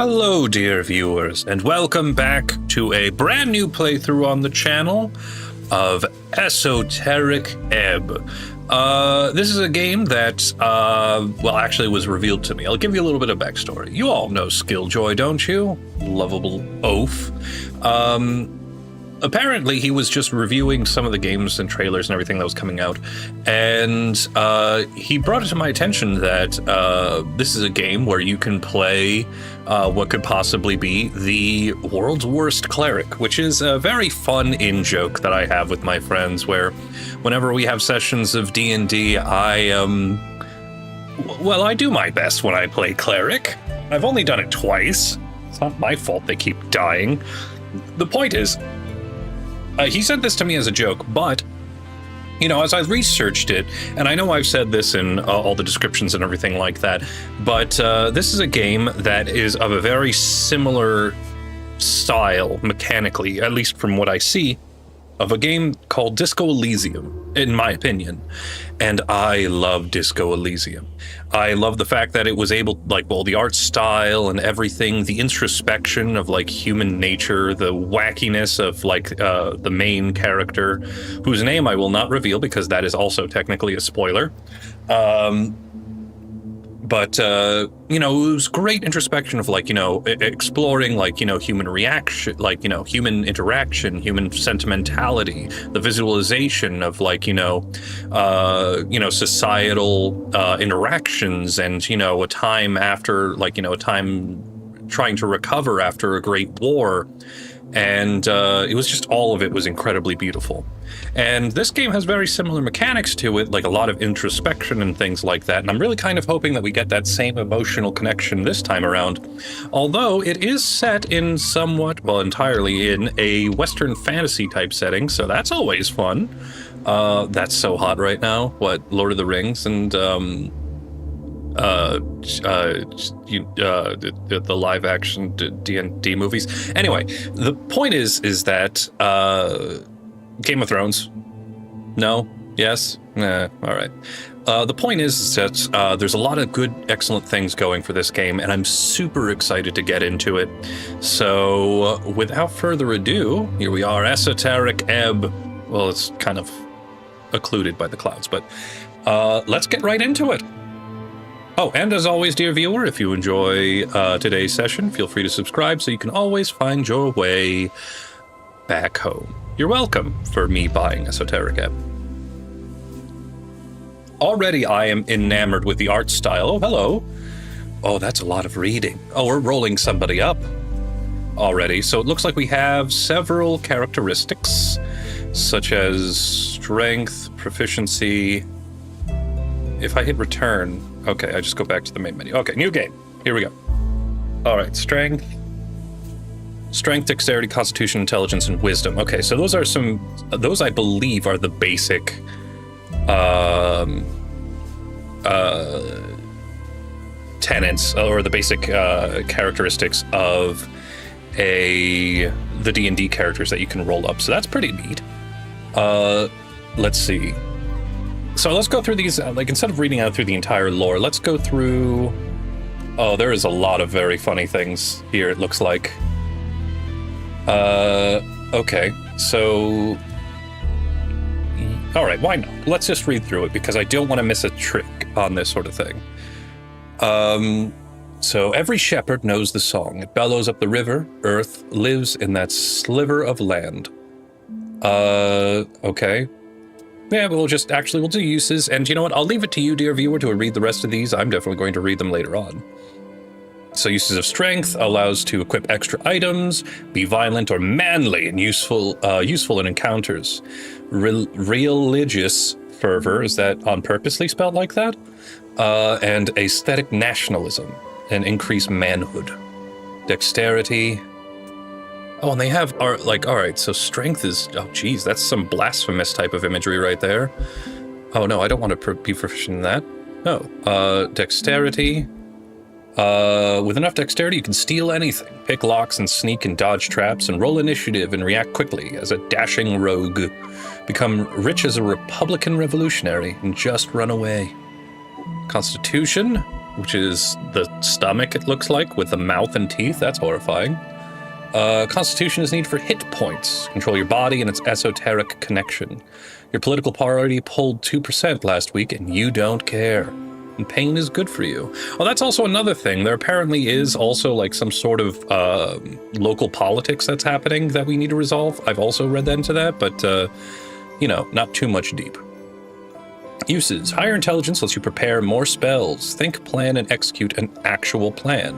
Hello, dear viewers, and welcome back to a brand new playthrough on the channel of Esoteric Ebb. This is a game that, actually was revealed to me. I'll give you a little bit of backstory. You all know Skilljoy, don't you? Lovable oaf. Apparently, he was just reviewing some of the games and trailers and everything that was coming out, and he brought it to my attention that this is a game where you can play what could possibly be the world's worst cleric, which is a very fun in-joke that I have with my friends, where whenever we have sessions of D&D, I do my best when I play cleric. I've only done it twice. It's not my fault they keep dying. The point is, he sent this to me as a joke, but, you know, as I researched it, and I know I've said this in all the descriptions and everything like that, but this is a game that is of a very similar style, mechanically, at least from what I see, of a game called Disco Elysium, in my opinion. And I love Disco Elysium. I love the fact that it was able, the art style and everything, the introspection of, human nature, the wackiness of, the main character, whose name I will not reveal because that is also technically a spoiler. But it was great introspection of, exploring, human reaction, human interaction, human sentimentality, the visualization of, societal interactions, and, a time after, a time trying to recover after a great war. And it was just, all of it was incredibly beautiful. And this game has very similar mechanics to it, like a lot of introspection and things like that. And I'm really kind of hoping that we get that same emotional connection this time around. Although it is set in entirely in a Western fantasy type setting, so that's always fun. That's so hot right now. What, Lord of the Rings and the live action D&D movies. Anyway, the point is that Game of Thrones. No? Yes? All right. The point is that there's a lot of good, excellent things going for this game, and I'm super excited to get into it. So, without further ado, here we are, Esoteric Ebb. Well, it's kind of occluded by the clouds, but let's get right into it. Oh, and as always, dear viewer, if you enjoy today's session, feel free to subscribe so you can always find your way back home. You're welcome for me buying Esoteric Ebb. Already I am enamored with the art style. Oh, hello. Oh, that's a lot of reading. Oh, we're rolling somebody up already. So it looks like we have several characteristics, such as strength, proficiency. If I hit return, okay, I just go back to the main menu. Okay, new game. Here we go. All right, strength, dexterity, constitution, intelligence, and wisdom. Okay, so those I believe are the basic tenets, or the basic characteristics of the D&D characters that you can roll up. So that's pretty neat. Let's see. So let's go through these, instead of reading out through the entire lore, let's go through... Oh, there is a lot of very funny things here, it looks like. Okay, so... All right, why not? Let's just read through it, because I don't want to miss a trick on this sort of thing. So every shepherd knows the song. It bellows up the river. Earth lives in that sliver of land. Okay. Yeah, we'll do uses, and you know what? I'll leave it to you, dear viewer, to read the rest of these. I'm definitely going to read them later on. So uses of strength allows to equip extra items, be violent or manly and useful in encounters. Religious fervor, is that on purposely spelled like that? And aesthetic nationalism and increased manhood. Dexterity. Oh, and they have all right, so strength is, oh geez, that's some blasphemous type of imagery right there. Oh no, I don't want to be proficient in that. No. Dexterity. With enough dexterity, you can steal anything, pick locks and sneak and dodge traps, and roll initiative and react quickly as a dashing rogue. Become rich as a Republican revolutionary and just run away. Constitution. which is the stomach, it looks like, with the mouth and teeth. That's horrifying. Constitution is needed for hit points. Control your body and its esoteric connection. Your political party pulled 2% last week, and you don't care. And pain is good for you. Well, that's also another thing. There apparently is also like some sort of local politics that's happening that we need to resolve. I've also read into that, but, you know, not too much deep. Uses. Higher intelligence lets you prepare more spells. Think, plan, and execute an actual plan.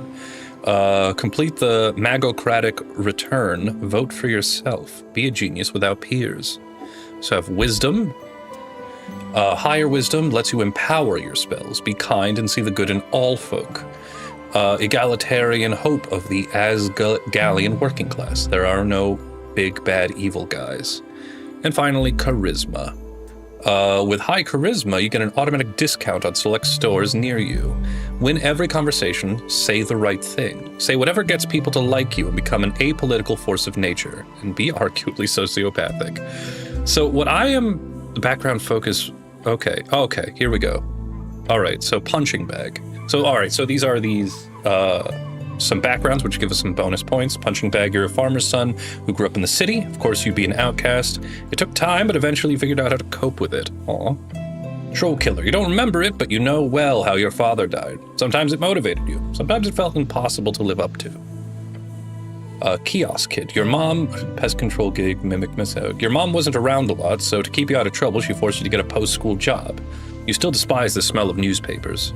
Complete the magocratic return. Vote for yourself. Be a genius without peers. So have wisdom. Higher wisdom lets you empower your spells. Be kind and see the good in all folk. Egalitarian hope of the Asgallian working class. There are no big, bad, evil guys. And finally, charisma. With high charisma, you get an automatic discount on select stores near you. Win every conversation, say the right thing. Say whatever gets people to like you and become an apolitical force of nature. And be arguably sociopathic. So what I am, background focus, okay, here we go. All right, so punching bag. So, all right, so these are some backgrounds, which give us some bonus points. Punching bag, you're a farmer's son who grew up in the city. Of course, you'd be an outcast. It took time, but eventually you figured out how to cope with it. Aw. Troll killer, you don't remember it, but you know well how your father died. Sometimes it motivated you. Sometimes it felt impossible to live up to. Kiosk kid, your mom, pest control gig, mimic miss out. Your mom wasn't around a lot, so to keep you out of trouble, she forced you to get a post-school job. You still despise the smell of newspapers.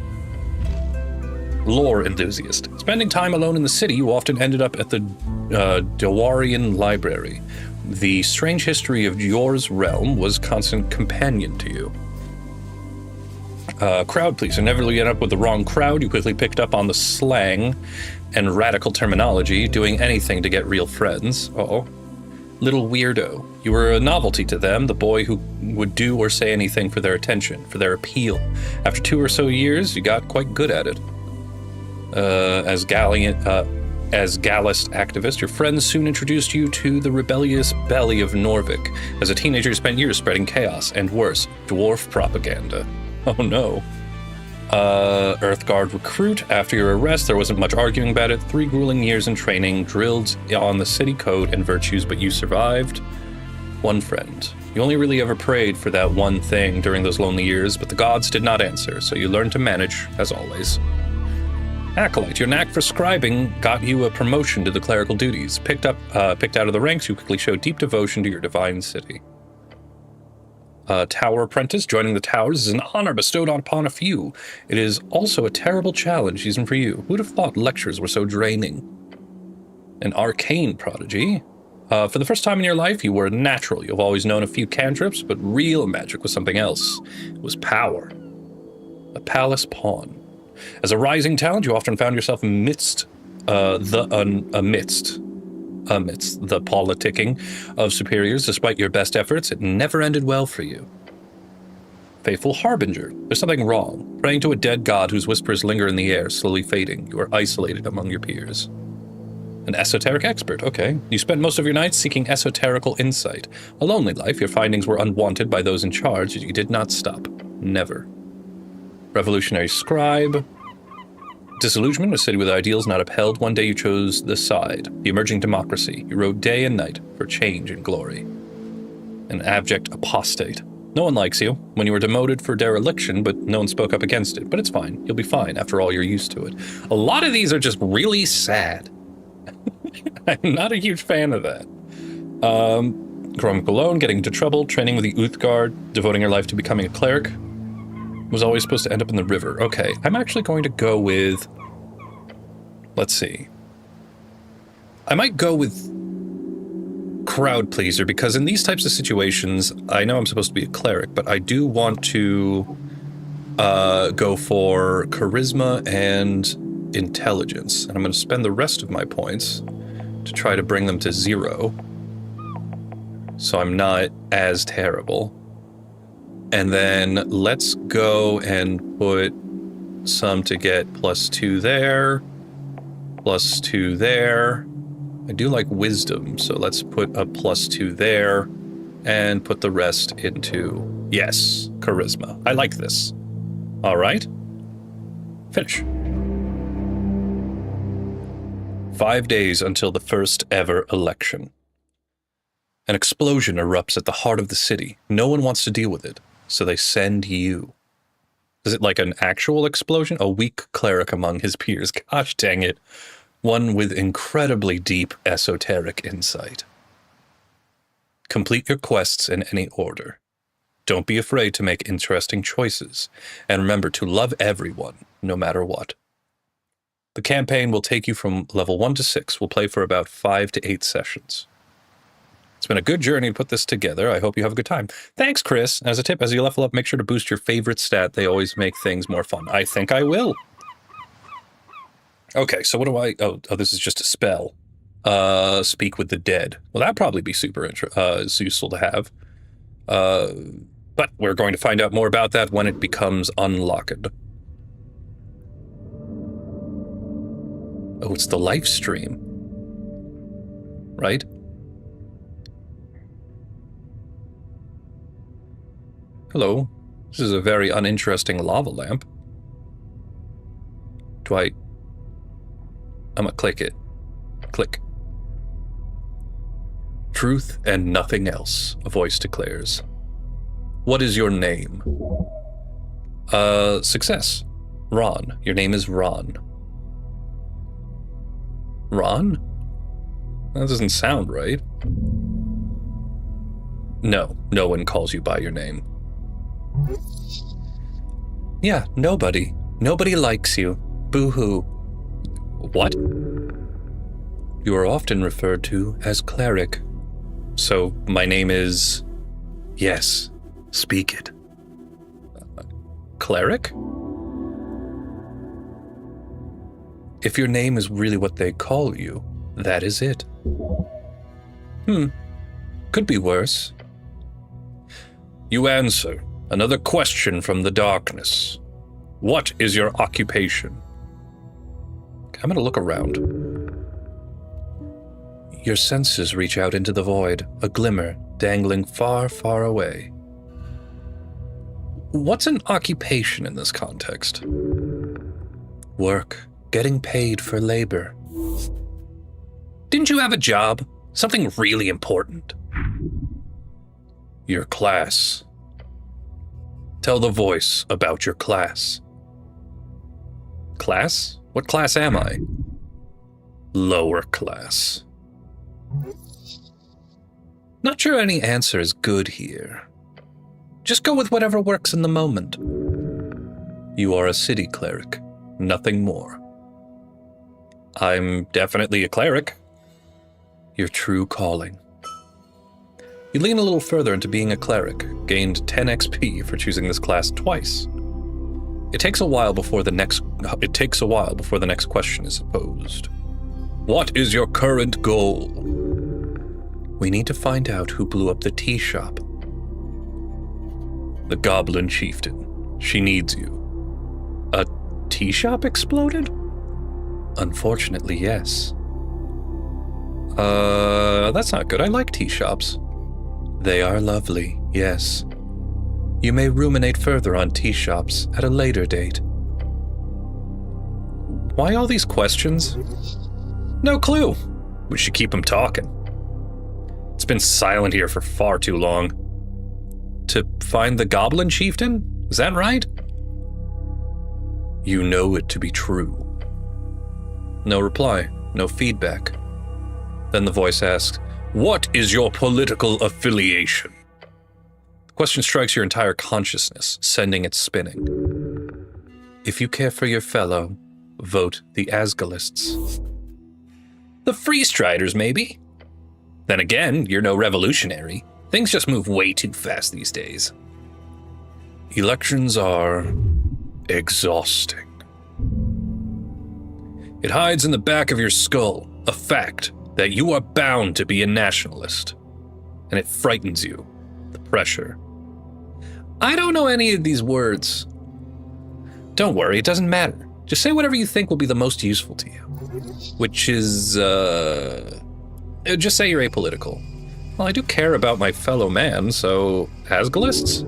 Lore enthusiast. Spending time alone in the city, you often ended up at the Dewarian Library. The strange history of Yor's realm was constant companion to you. Crowd pleaser. Never end up with the wrong crowd. You quickly picked up on the slang and radical terminology, doing anything to get real friends. Little weirdo. You were a novelty to them, the boy who would do or say anything for their attention, for their appeal. After 2 or so years, you got quite good at it. As Gallist activist, your friends soon introduced you to the rebellious belly of Norvik. As a teenager, you spent years spreading chaos, and worse, dwarf propaganda. Oh no. Earthguard recruit. After your arrest, there wasn't much arguing about it. 3 grueling years in training, drilled on the city code and virtues, but you survived. 1 friend. You only really ever prayed for that one thing during those lonely years, but the gods did not answer, so you learned to manage, as always. Acolyte, your knack for scribing got you a promotion to the clerical duties. Picked out of the ranks, you quickly showed deep devotion to your divine city. Tower apprentice, joining the towers is an honor bestowed upon a few. It is also a terrible challenge even for you. Who'd have thought lectures were so draining? An arcane prodigy. For the first time in your life, you were a natural. You've always known a few cantrips, but real magic was something else. It was power. A palace pawn. As a rising talent, you often found yourself amidst the politicking of superiors. Despite your best efforts, it never ended well for you. Faithful harbinger. There's something wrong. Praying to a dead god whose whispers linger in the air, slowly fading. You are isolated among your peers. An esoteric expert. Okay. You spent most of your nights seeking esoterical insight. A lonely life. Your findings were unwanted by those in charge, yet you did not stop. Never. Revolutionary scribe. Disillusionment, a city with ideals not upheld. One day you chose the side, the emerging democracy. You wrote day and night for change and glory. An abject apostate. No one likes you. When you were demoted for dereliction, but no one spoke up against it. But it's fine. You'll be fine. After all, you're used to it. A lot of these are just really sad. I'm not a huge fan of that. Growing up alone, getting into trouble, training with the Uthgard, devoting your life to becoming a cleric. Was always supposed to end up in the river. Okay, I'm actually going to go with... Let's see. I might go with crowd pleaser, because in these types of situations, I know I'm supposed to be a cleric, but I do want to go for charisma and intelligence. And I'm going to spend the rest of my points to try to bring them to 0. So I'm not as terrible. And then let's go and put some to get +2 there, +2 there. I do like wisdom, so let's put a +2 there and put the rest into, yes, charisma. I like this. All right. Finish. 5 days until the first ever election. An explosion erupts at the heart of the city. No one wants to deal with it, so they send you. Is it like an actual explosion? A weak cleric among his peers. Gosh dang it. One with incredibly deep esoteric insight. Complete your quests in any order. Don't be afraid to make interesting choices. And remember to love everyone, no matter what. The campaign will take you from level 1 to 6. We'll play for about 5 to 8 sessions. It's been a good journey to put this together. I hope you have a good time. Thanks, Chris. As a tip, as you level up, make sure to boost your favorite stat. They always make things more fun. I think I will. Okay, so what do I... Oh, this is just a spell. Speak with the dead. Well, that'd probably be super useful to have. But we're going to find out more about that when it becomes unlocked. Oh, it's the live stream. Right? Hello. This is a very uninteresting lava lamp. I'm gonna click it. Click. Truth and nothing else, a voice declares. What is your name? Success. Ron. Your name is Ron. Ron? That doesn't sound right. No one calls you by your name. Yeah, nobody. Nobody likes you. Boo-hoo. What? You are often referred to as cleric. So, my name is... Yes, speak it. Cleric? If your name is really what they call you, that is it. Could be worse. You answer. Another question from the darkness. What is your occupation? I'm gonna look around. Your senses reach out into the void, a glimmer dangling far, far away. What's an occupation in this context? Work. Getting paid for labor. Didn't you have a job? Something really important? Your class. Tell the voice about your class. Class? What class am I? Lower class. Not sure any answer is good here. Just go with whatever works in the moment. You are a city cleric, nothing more. I'm definitely a cleric. Your true calling. You lean a little further into being a cleric, gained 10 XP for choosing this class twice. It takes a while before the next question is posed. What is your current goal? We need to find out who blew up the tea shop. The Goblin Chieftain. She needs you. A tea shop exploded? Unfortunately, yes. That's not good. I like tea shops. They are lovely, yes. You may ruminate further on tea shops at a later date. Why all these questions? No clue. We should keep him talking. It's been silent here for far too long. To find the Goblin Chieftain? Is that right? You know it to be true. No reply, no feedback. Then the voice asks, what is your political affiliation? The question strikes your entire consciousness, sending it spinning. If you care for your fellow, vote the Asgalists. The Freestriders, maybe? Then again, you're no revolutionary. Things just move way too fast these days. Elections are exhausting. It hides in the back of your skull, a fact that you are bound to be a nationalist. And it frightens you, the pressure. I don't know any of these words. Don't worry, it doesn't matter. Just say whatever you think will be the most useful to you. Which is, just say you're apolitical. Well, I do care about my fellow man, so Asgalists?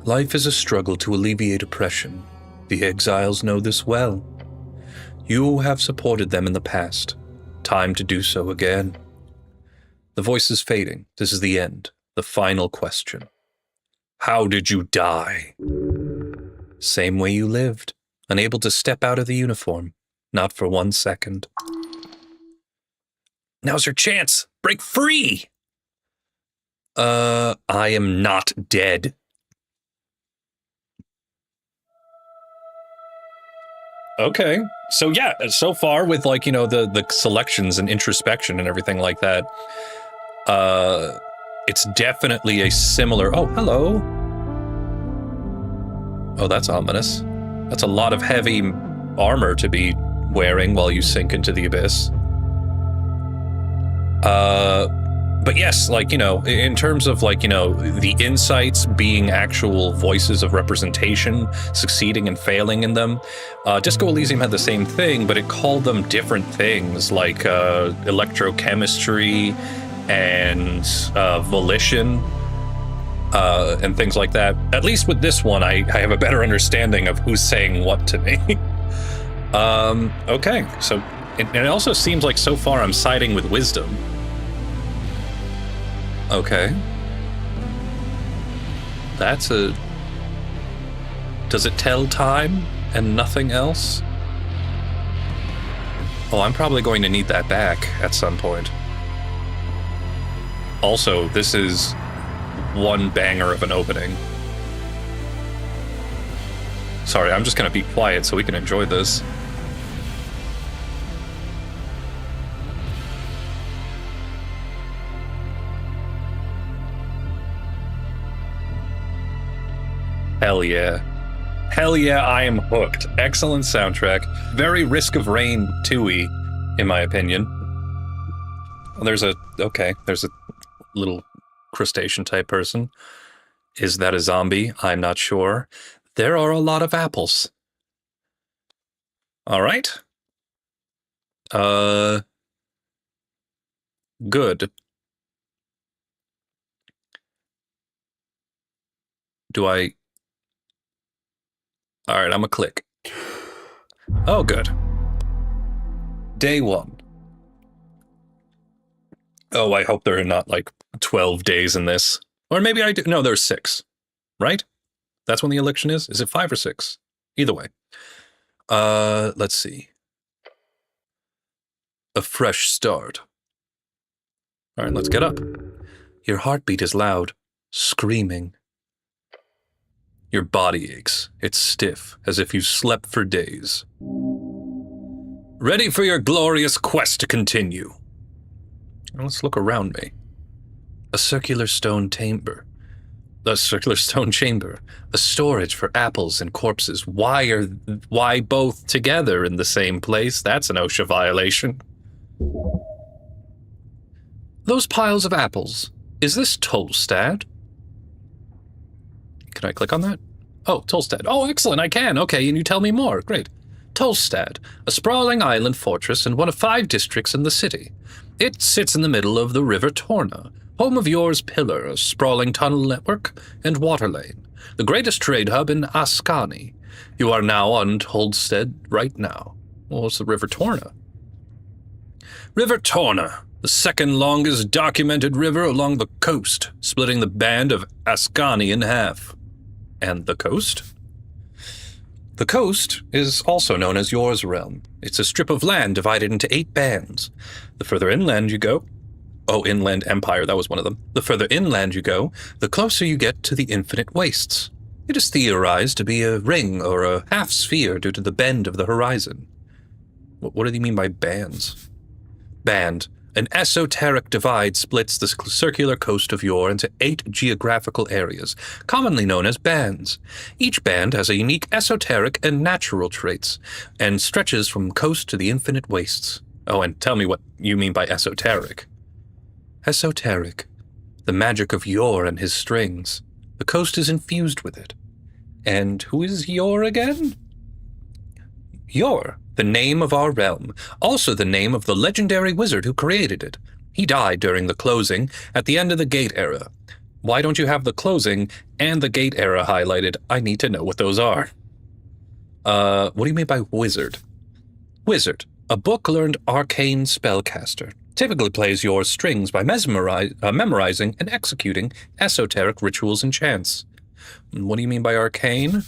Life is a struggle to alleviate oppression, The exiles know this well. You have supported them in the past. Time to do so again. The voice is fading. This is the end. The final question. How did you die? Same way you lived. Unable to step out of the uniform. Not for 1 second. Now's your chance. Break free! I am not dead. Okay. So yeah, so far with like, you know, the selections and introspection and everything like that, it's definitely a similar... Oh, hello. Oh, that's ominous. That's a lot of heavy armor to be wearing while you sink into the abyss. But yes, like, you know, in terms of like, you know, the insights being actual voices of representation, succeeding and failing in them, Disco Elysium had the same thing, but it called them different things like electrochemistry and volition and things like that. At least with this one, I have a better understanding of who's saying what to me. Okay, so it also seems like so far I'm siding with wisdom. Okay. That's a... Does it tell time and nothing else? Oh, I'm probably going to need that back at some point. Also, this is one banger of an opening. Sorry, I'm just gonna be quiet so we can enjoy this. Hell yeah. Hell yeah, I am hooked. Excellent soundtrack. Very Risk of Rain 2-y, in my opinion. Well, there's a little crustacean type person. Is that a zombie? I'm not sure. There are a lot of apples. All right. Good. Do I... All right, I'm gonna click. Oh, good. Day 1. Oh, I hope there are not like 12 days in this. Or maybe I do. No, there's 6. Right? That's when the election is? Is it 5 or 6? Either way. Let's see. A fresh start. All right, let's get up. Your heartbeat is loud, screaming. Your body aches. It's stiff, as if you slept for days. Ready for your glorious quest to continue. Let's look around me. A circular stone chamber. A storage for apples and corpses. Why both together in the same place? That's an OSHA violation. Those piles of apples. Is this Tolstad? Can I click on that? Oh, Tolstad. Oh, excellent, I can. Okay, and you tell me more. Great. Tolstad, a sprawling island fortress and one of 5 districts in the city. It sits in the middle of the River Torna, home of Yor's Pillar, a sprawling tunnel network and water lane, the greatest trade hub in Ascani. You are now on Tolstad right now. Well, it's the River Torna. River Torna, the second longest documented river along the coast, splitting the band of Ascani in half. And the coast? The coast is also known as Yor's Realm. It's a strip of land divided into 8 bands. The further inland you go... Oh, Inland Empire, that was one of them. The further inland you go, the closer you get to the Infinite Wastes. It is theorized to be a ring or a half-sphere due to the bend of the horizon. What do you mean by bands? Band. An esoteric divide splits the circular coast of Yor into 8 geographical areas, commonly known as bands. Each band has a unique esoteric and natural traits, and stretches from coast to the Infinite Wastes. Oh, and tell me what you mean by esoteric. Esoteric. The magic of Yor and his strings. The coast is infused with it. And who is Yor again? Yor, the name of our realm, also the name of the legendary wizard who created it. He died during the closing at the end of the Gate Era. Why don't you have the closing and the Gate Era highlighted? I need to know what those are. What do you mean by wizard? Wizard, a book-learned arcane spellcaster. Typically plays your strings by memorizing and executing esoteric rituals and chants. What do you mean by arcane?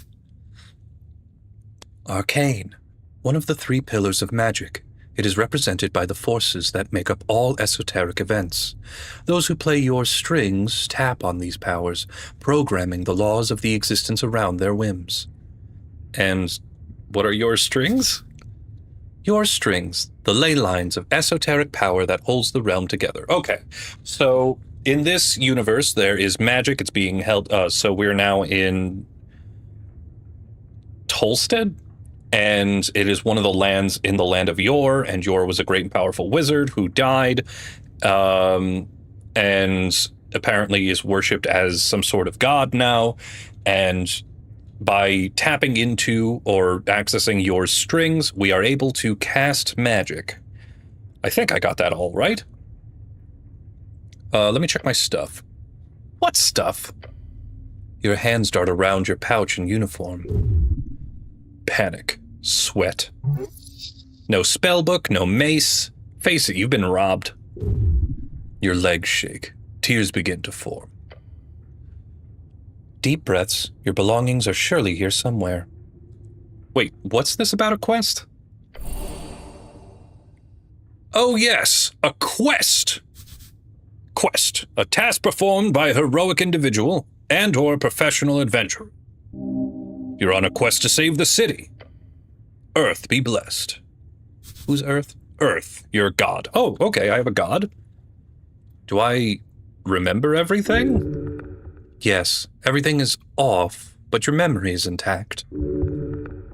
Arcane, one of the 3 pillars of magic. It is represented by the forces that make up all esoteric events. Those who play your strings tap on these powers, programming the laws of the existence around their whims. And what are your strings? Your strings, the ley lines of esoteric power that holds the realm together. Okay, so in this universe, there is magic. It's being held, so we're now in Tolstead, and it is one of the lands in the land of Yor, and Yor was a great and powerful wizard who died, and apparently is worshipped as some sort of god now, and by tapping into or accessing your strings, we are able to cast magic. I think I got that all right. Let me check my stuff. What stuff? Your hands dart around your pouch and uniform. Panic. Sweat. No spellbook, no mace. Face it, you've been robbed. Your legs shake. Tears begin to form. Deep breaths. Your belongings are surely here somewhere. Wait, what's this about a quest? Oh yes, a quest! Quest, a task performed by a heroic individual and or professional adventurer. You're on a quest to save the city. Earth be blessed. Who's Earth? Earth, your god. Oh, okay, I have a god. Do I remember everything? Yes, everything is off, but your memory is intact.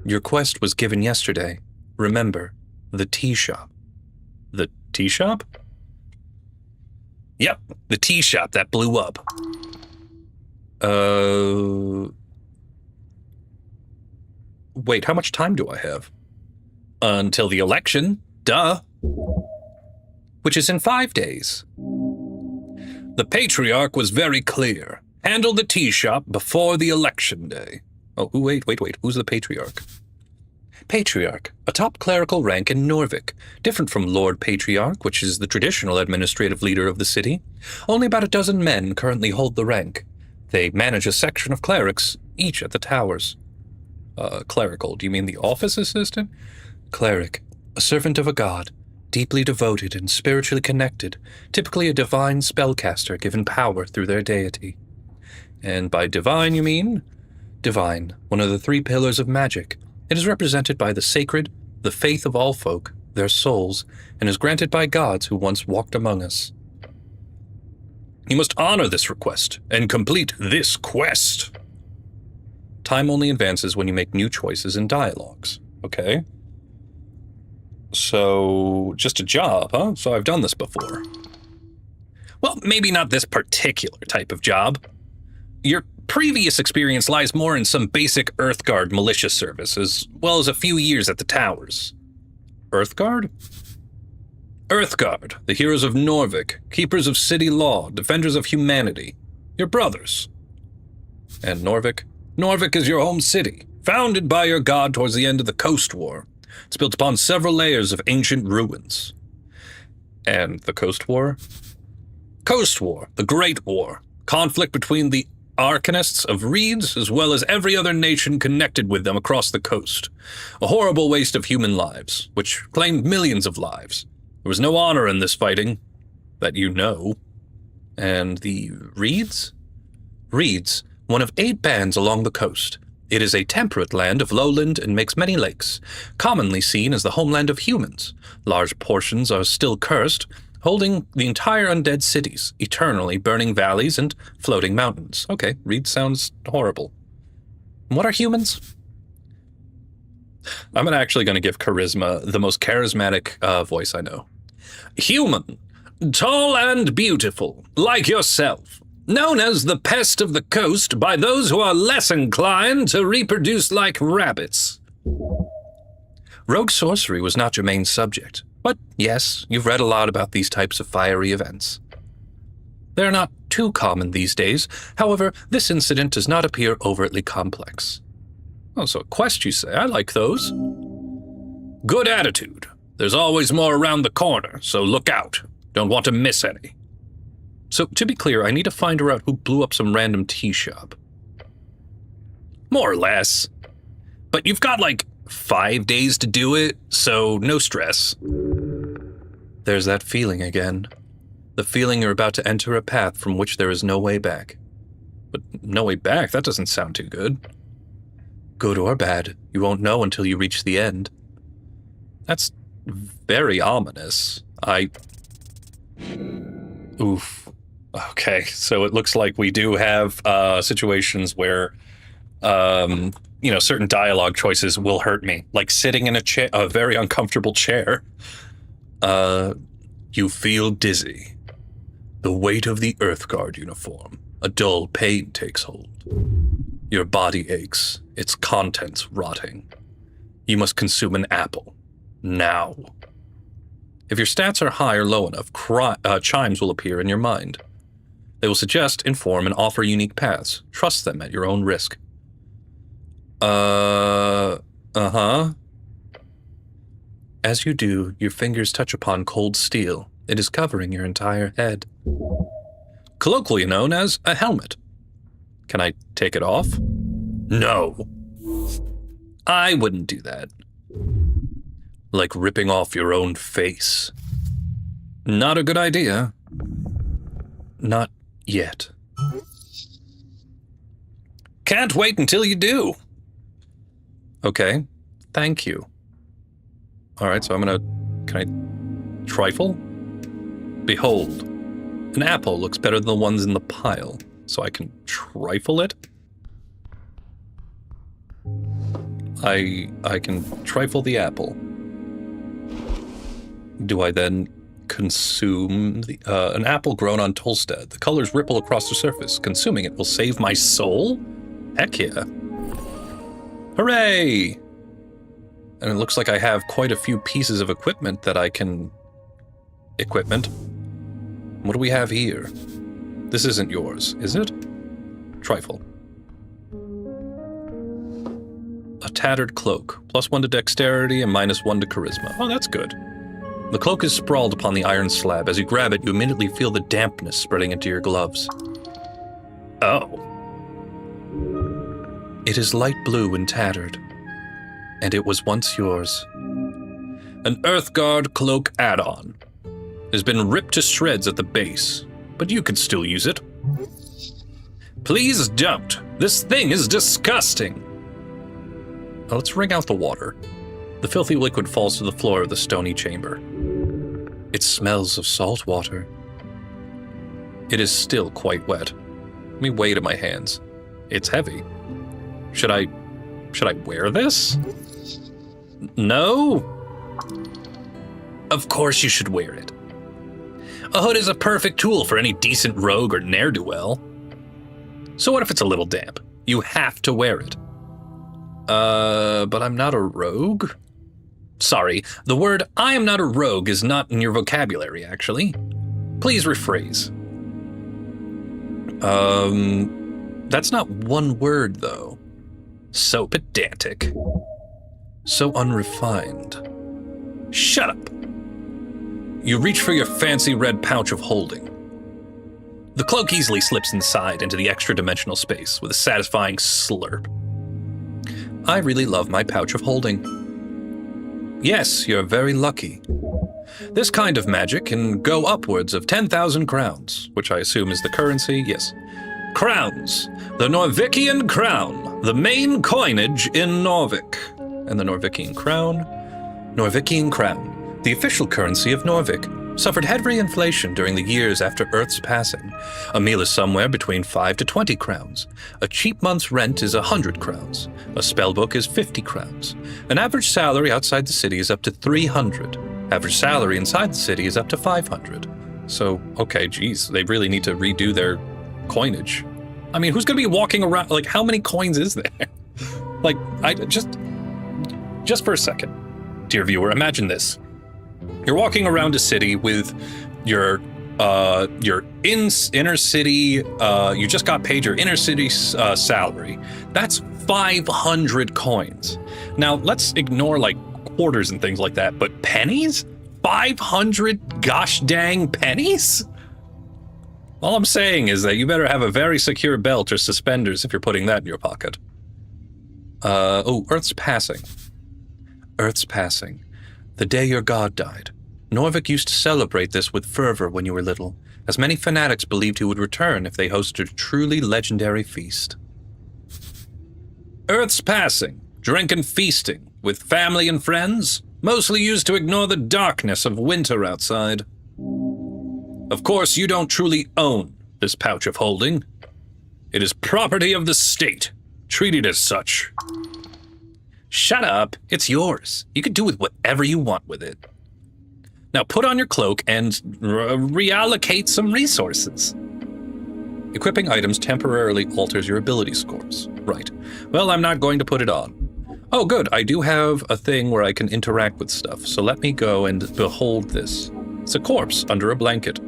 Your quest was given yesterday. Remember, the tea shop. The tea shop? Yep, the tea shop that blew up. Wait, how much time do I have? Until the election, duh. Which is in 5 days. The patriarch was very clear. Handle the tea shop before the election day. Oh, wait. Who's the patriarch? Patriarch, a top clerical rank in Norvik, different from Lord Patriarch, which is the traditional administrative leader of the city. Only about a dozen men currently hold the rank. They manage a section of clerics, each at the towers. Clerical, do you mean the office assistant? Cleric, a servant of a god, deeply devoted and spiritually connected, typically a divine spellcaster given power through their deity. And by divine, you mean? Divine, one of the 3 pillars of magic. It is represented by the sacred, the faith of all folk, their souls, and is granted by gods who once walked among us. You must honor this request and complete this quest. Time only advances when you make new choices and dialogues. Okay. So, just a job, huh? So I've done this before. Well, maybe not this particular type of job. Your previous experience lies more in some basic Earthguard militia service, as well as a few years at the towers. Earthguard? Earthguard, the heroes of Norvik, keepers of city law, defenders of humanity. Your brothers. And Norvik? Norvik is your home city, founded by your god towards the end of the Coast War. It's built upon several layers of ancient ruins. And the Coast War? Coast War, the Great War. Conflict between the Arcanists of Reeds, as well as every other nation connected with them across the coast. A horrible waste of human lives, which claimed millions of lives. There was no honor in this fighting, that you know. And the Reeds? Reeds, one of 8 bands along the coast. It is a temperate land of lowland and makes many lakes, commonly seen as the homeland of humans. Large portions are still cursed, holding the entire undead cities, eternally burning valleys and floating mountains. Okay, Reed sounds horrible. What are humans? I'm actually going to give Charisma the most charismatic voice I know. Human, tall and beautiful, like yourself. Known as the pest of the coast by those who are less inclined to reproduce like rabbits. Rogue sorcery was not your main subject. But yes, you've read a lot about these types of fiery events. They're not too common these days. However, this incident does not appear overtly complex. Oh, so a quest, you say? I like those. Good attitude. There's always more around the corner, so look out. Don't want to miss any. So, to be clear, I need to find out who blew up some random tea shop. More or less. But you've got, 5 days to do it, so no stress. There's that feeling again. The feeling you're about to enter a path from which there is no way back. But no way back? That doesn't sound too good. Good or bad, you won't know until you reach the end. That's very ominous. Oof. Okay, so it looks like we do have situations where, certain dialogue choices will hurt me. Like sitting in a very uncomfortable chair. You feel dizzy. The weight of the Earthguard uniform. A dull pain takes hold. Your body aches, its contents rotting. You must consume an apple. Now. If your stats are high or low enough, chimes will appear in your mind. They will suggest, inform, and offer unique paths. Trust them at your own risk. Uh-huh. As you do, your fingers touch upon cold steel. It is covering your entire head. Colloquially known as a helmet. Can I take it off? No. I wouldn't do that. Like ripping off your own face. Not a good idea. Not yet. Can't wait until you do. Okay, thank you. All right, so can I trifle? Behold, an apple looks better than the ones in the pile, so I can trifle it? I can trifle the apple. Do I then consume an apple grown on Tolstad? The colors ripple across the surface. Consuming it will save my soul? Heck yeah. Hooray! And it looks like I have quite a few pieces of equipment that I can... Equipment? What do we have here? This isn't yours, is it? Trifle. A tattered cloak. +1 to dexterity and -1 to charisma. Oh, that's good. The cloak is sprawled upon the iron slab. As you grab it, you immediately feel the dampness spreading into your gloves. Oh. It is light blue and tattered, and it was once yours. An Earthguard cloak add-on. It has been ripped to shreds at the base, but you could still use it. Please don't. This thing is disgusting. Now let's wring out the water. The filthy liquid falls to the floor of the stony chamber. It smells of salt water. It is still quite wet. Let me weigh it in my hands. It's heavy. Should I wear this? No? Of course you should wear it. A hood is a perfect tool for any decent rogue or ne'er-do-well. So what if it's a little damp? You have to wear it. But I'm not a rogue? Sorry, the word I am not a rogue is not in your vocabulary, actually. Please rephrase. That's not one word, though. So pedantic. So unrefined. Shut up. You reach for your fancy red pouch of holding. The cloak easily slips inside into the extra-dimensional space with a satisfying slurp. I really love my pouch of holding. Yes, you're very lucky. This kind of magic can go upwards of 10,000 crowns, which I assume is the currency, yes. Crowns, the Norvikian crown, the main coinage in Norvik. And the Norvikian crown, the official currency of Norvik, suffered heavy inflation during the years after Earth's passing. A meal is somewhere between 5 to 20 crowns. A cheap month's rent is 100 crowns. A spellbook is 50 crowns. An average salary outside the city is up to 300. Average salary inside the city is up to 500. So, okay, geez, they really need to redo their coinage. I mean, who's going to be walking around, how many coins is there? Just for a second, dear viewer, imagine this. You're walking around a city with your inner city, you just got paid your inner city salary. That's 500 coins. Now, let's ignore like quarters and things like that, but pennies? 500 gosh dang pennies? All I'm saying is that you better have a very secure belt or suspenders if you're putting that in your pocket. Earth's passing. Earth's passing. The day your god died. Norvik used to celebrate this with fervor when you were little, as many fanatics believed he would return if they hosted a truly legendary feast. Earth's passing, drink and feasting, with family and friends, mostly used to ignore the darkness of winter outside. Of course, you don't truly own this pouch of holding. It is property of the state, treated as such. Shut up, it's yours. You can do with whatever you want with it. Now put on your cloak and reallocate some resources. Equipping items temporarily alters your ability scores. Right. Well, I'm not going to put it on. Oh, good. I do have a thing where I can interact with stuff, so let me go and behold this. It's a corpse under a blanket.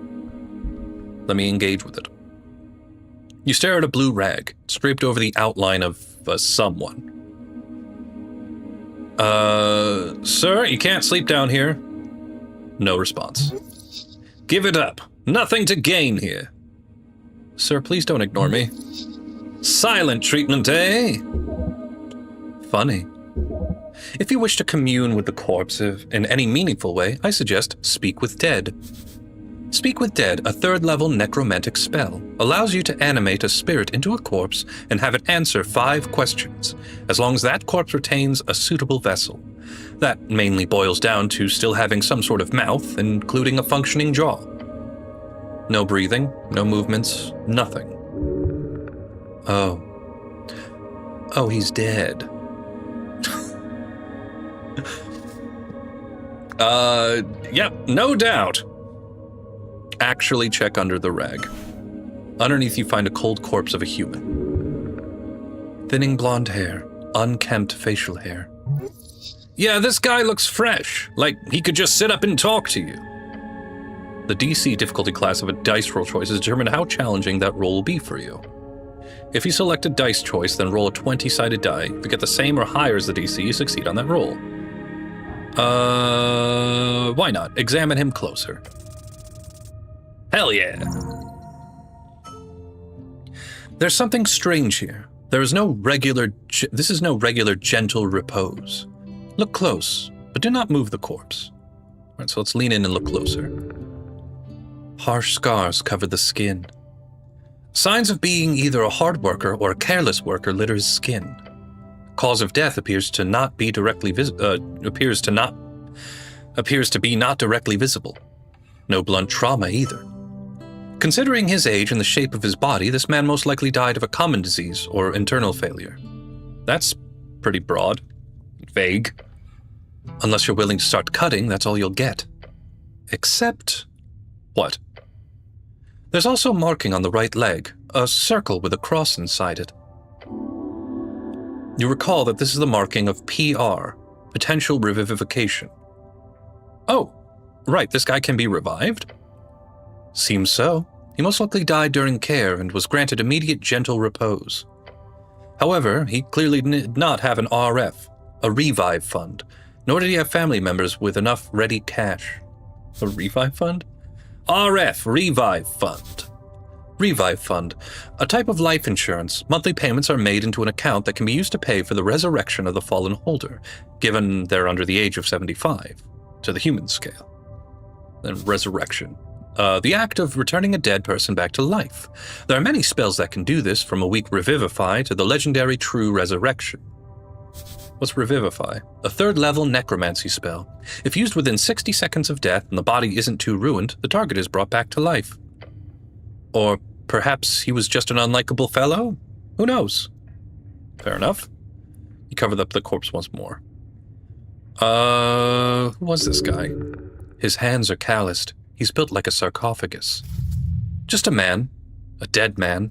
Let me engage with it. You stare at a blue rag, draped over the outline of someone. Sir, you can't sleep down here. No response. Give it up. Nothing to gain here. Sir, please don't ignore me. Silent treatment, eh? Funny. If you wish to commune with the corpse in any meaningful way, I suggest Speak with Dead. Speak with Dead, a third-level necromantic spell, allows you to animate a spirit into a corpse and have it answer 5 questions, as long as that corpse retains a suitable vessel. That mainly boils down to still having some sort of mouth, including a functioning jaw. No breathing, no movements, nothing. Oh, he's dead. Yep, no doubt. Actually check under the rag. Underneath you find a cold corpse of a human. Thinning blonde hair, unkempt facial hair. Yeah, this guy looks fresh, like he could just sit up and talk to you. The DC difficulty class of a dice roll choice is determined how challenging that roll will be for you. If you select a dice choice, then roll a 20-sided die. If you get the same or higher as the DC, you succeed on that roll. Why not? Examine him closer. Hell yeah. There's something strange here. This is no regular gentle repose. Look close, but do not move the corpse. All right, so let's lean in and look closer. Harsh scars cover the skin. Signs of being either a hard worker or a careless worker litter his skin. Cause of death appears to be not directly visible. No blunt trauma either. Considering his age and the shape of his body, this man most likely died of a common disease or internal failure. That's pretty broad. Vague. Unless you're willing to start cutting, that's all you'll get. Except... what? There's also marking on the right leg, a circle with a cross inside it. You recall that this is the marking of PR, potential revivification. Oh, right, this guy can be revived? Seems so. He most likely died during care and was granted immediate gentle repose. However, he clearly did not have an RF, a revive fund, nor did he have family members with enough ready cash. A revive fund? RF, Revive Fund. Revive Fund, a type of life insurance. Monthly payments are made into an account that can be used to pay for the resurrection of the fallen holder, given they're under the age of 75, to the human scale. Then resurrection. The act of returning a dead person back to life. There are many spells that can do this, from a weak Revivify to the legendary True Resurrection. What's Revivify? A third-level necromancy spell. If used within 60 seconds of death and the body isn't too ruined, the target is brought back to life. Or perhaps he was just an unlikable fellow? Who knows? Fair enough. He covered up the corpse once more. Who was this guy? His hands are calloused. He's built like a sarcophagus. Just a man. A dead man.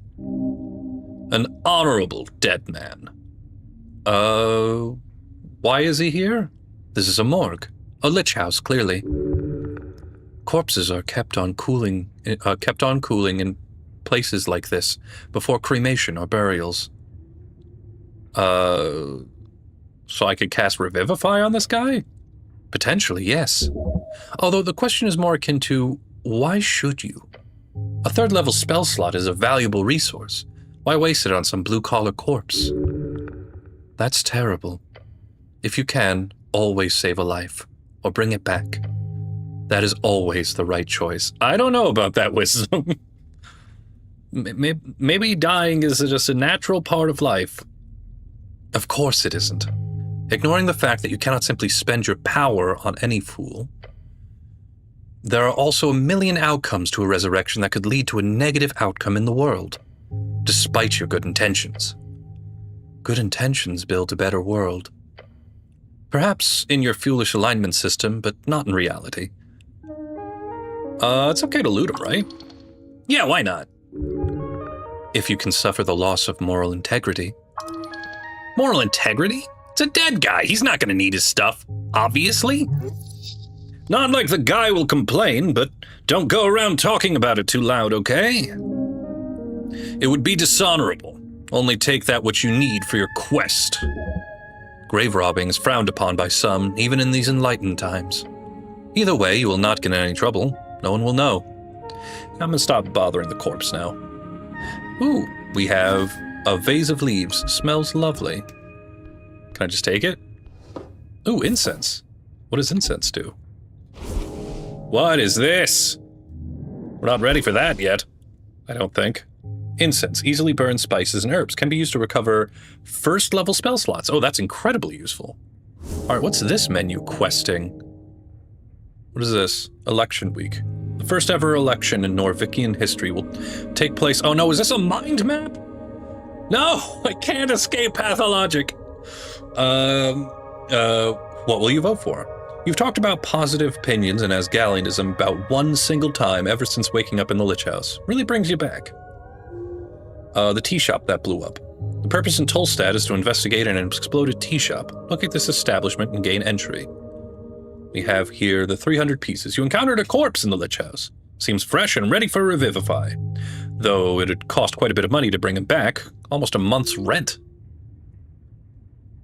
An honorable dead man. Why is he here? This is a morgue. A lich house, clearly. Corpses are kept on cooling in places like this before cremation or burials. So I could cast Revivify on this guy? Potentially, yes. Although the question is more akin to, why should you? A 3rd level spell slot is a valuable resource. Why waste it on some blue-collar corpse? That's terrible. If you can, always save a life, or bring it back. That is always the right choice. I don't know about that wisdom. Maybe dying is just a natural part of life. Of course it isn't. Ignoring the fact that you cannot simply spend your power on any fool, there are also a million outcomes to a resurrection that could lead to a negative outcome in the world, despite your good intentions. Good intentions build a better world. Perhaps in your foolish alignment system, but not in reality. It's okay to loot him, right? Yeah, why not? If you can suffer the loss of moral integrity. Moral integrity? It's a dead guy. He's not going to need his stuff, obviously. Not like the guy will complain, but don't go around talking about it too loud, okay? It would be dishonorable. Only take that which you need for your quest. Grave robbing is frowned upon by some, even in these enlightened times. Either way, you will not get in any trouble. No one will know. I'm gonna stop bothering the corpse now. Ooh, we have a vase of leaves. Smells lovely. Can I just take it? Ooh, incense. What does incense do? What is this? We're not ready for that yet, I don't think. Incense, easily burned spices and herbs, can be used to recover 1st level spell slots. Oh, that's incredibly useful. All right, what's this menu questing? What is this? Election week. The first ever election in Norvikian history will take place. Oh no, is this a mind map? No, I can't escape pathologic. What will you vote for? You've talked about positive opinions and Asgalianism about one single time ever since waking up in the Lich House. Really brings you back. The tea shop that blew up. The purpose in Tolstad is to investigate an exploded tea shop, locate this establishment, and gain entry. We have here the 300 pieces. You encountered a corpse in the Lich House. Seems fresh and ready for Revivify. Though it'd cost quite a bit of money to bring him back. Almost a month's rent.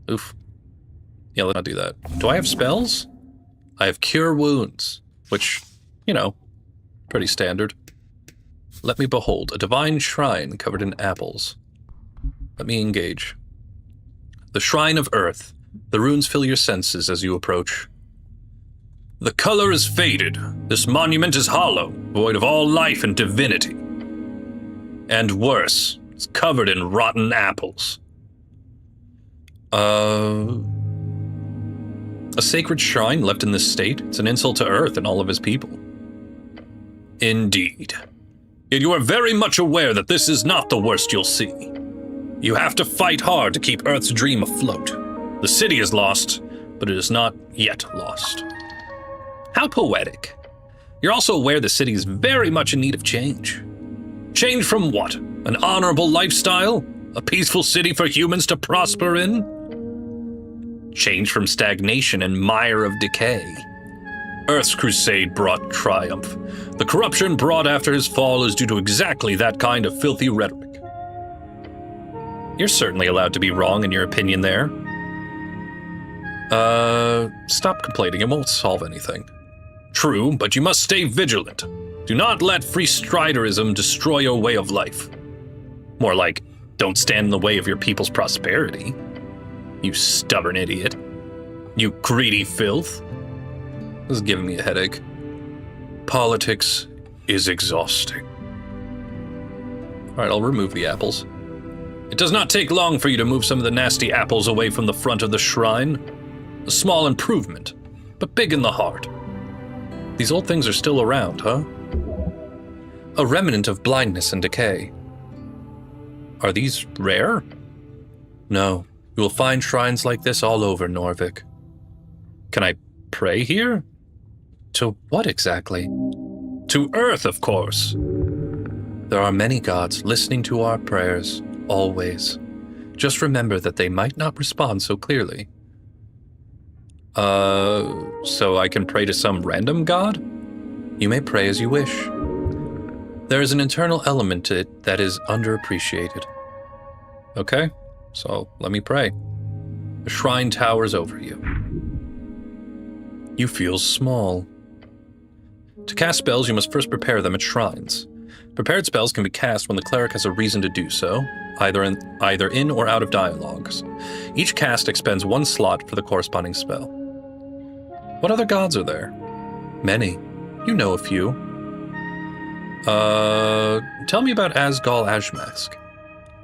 Oof. Yeah, let's not do that. Do I have spells? I have Cure Wounds, which, you know, pretty standard. Let me behold a divine shrine covered in apples. Let me engage. The Shrine of Earth. The runes fill your senses as you approach. The color is faded. This monument is hollow, void of all life and divinity. And worse, it's covered in rotten apples. A sacred shrine left in this state? It's an insult to Earth and all of his people. Indeed. Yet you are very much aware that this is not the worst you'll see. You have to fight hard to keep Earth's dream afloat. The city is lost, but it is not yet lost. How poetic. You're also aware the city is very much in need of change. Change from what? An honorable lifestyle? A peaceful city for humans to prosper in? Change from stagnation and mire of decay. Earth's crusade brought triumph. The corruption brought after his fall is due to exactly that kind of filthy rhetoric. You're certainly allowed to be wrong in your opinion there. Stop complaining, it won't solve anything. True, but you must stay vigilant. Do not let free striderism destroy your way of life. More like, don't stand in the way of your people's prosperity. You stubborn idiot. You greedy filth. This is giving me a headache. Politics is exhausting. Alright, I'll remove the apples. It does not take long for you to move some of the nasty apples away from the front of the shrine. A small improvement, but big in the heart. These old things are still around, huh? A remnant of blindness and decay. Are these rare? No, you will find shrines like this all over Norvik. Can I pray here? To what exactly? To Earth, of course. There are many gods listening to our prayers, always. Just remember that they might not respond so clearly. So I can pray to some random god? You may pray as you wish. There is an internal element to it that is underappreciated. Okay, so let me pray. A shrine towers over you. You feel small. To cast spells, you must first prepare them at shrines. Prepared spells can be cast when the cleric has a reason to do so, either in or out of dialogues. Each cast expends 1 slot for the corresponding spell. What other gods are there? Many. You know a few. Tell me about Asgal Ashmask.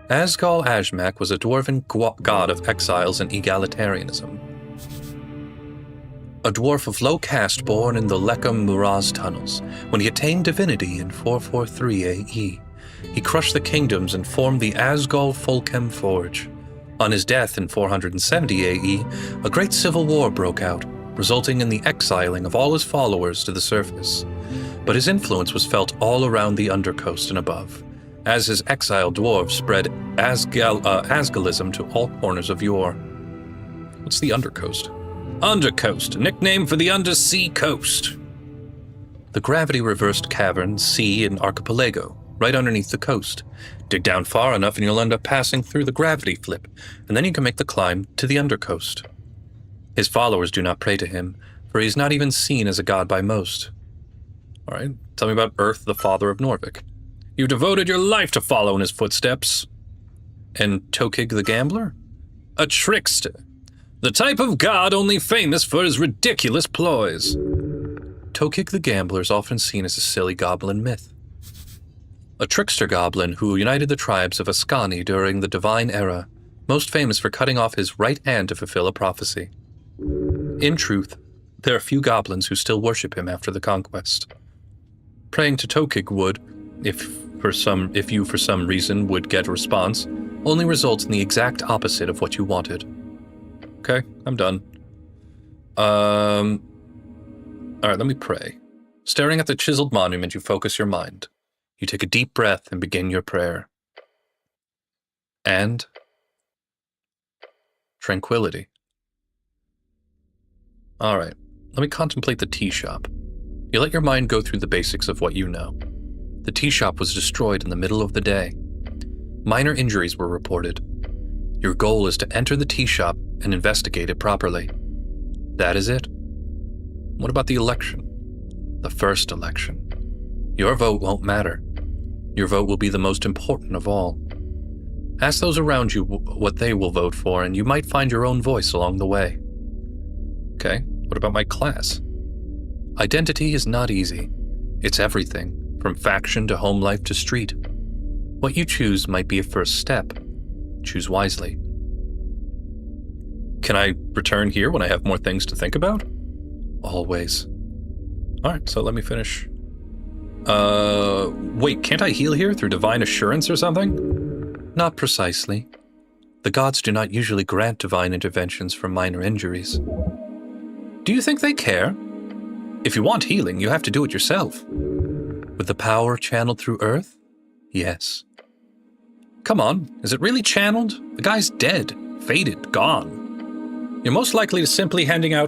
Asgal Ashmak was a dwarven god of exiles and egalitarianism. A dwarf of low caste born in the Leckham Muraz tunnels. When he attained divinity in 443 AE, he crushed the kingdoms and formed the Asgal Folkem Forge. On his death in 470 AE, a great civil war broke out, resulting in the exiling of all his followers to the surface. But his influence was felt all around the Undercoast and above, as his exiled dwarves spread Asgalism to all corners of Yore. What's the Undercoast? Undercoast, a nickname for the undersea coast. The gravity-reversed caverns, sea, and archipelago, right underneath the coast. Dig down far enough and you'll end up passing through the gravity flip, and then you can make the climb to the Undercoast. His followers do not pray to him, for he is not even seen as a god by most. All right, tell me about Earth, the father of Norvik. You devoted your life to follow in his footsteps. And Tokig the Gambler? A trickster. The type of god only famous for his ridiculous ploys. Tokig the Gambler is often seen as a silly goblin myth. A trickster goblin who united the tribes of Ascani during the Divine Era, most famous for cutting off his right hand to fulfill a prophecy. In truth, there are few goblins who still worship him after the conquest. Praying to Tokig would, if you for some reason would get a response, only results in the exact opposite of what you wanted. Okay, I'm done. Alright, let me pray. Staring at the chiseled monument, you focus your mind. You take a deep breath and begin your prayer. And tranquility. Alright, let me contemplate the tea shop. You let your mind go through the basics of what you know. The tea shop was destroyed in the middle of the day. Minor injuries were reported. Your goal is to enter the tea shop and investigate it properly. That is it. What about the election? The first election. Your vote won't matter. Your vote will be the most important of all. Ask those around you what they will vote for, and you might find your own voice along the way. Okay, what about my class? Identity is not easy. It's everything, from faction to home life to street. What you choose might be a first step. Choose wisely. Can I return here when I have more things to think about? Always. Alright, so let me finish. Wait, can't I heal here through divine assurance or something? Not precisely. The gods do not usually grant divine interventions for minor injuries. Do you think they care? If you want healing, you have to do it yourself. With the power channeled through Earth? Yes. Come on, is it really channeled? The guy's dead, faded, gone. You're most likely simply handing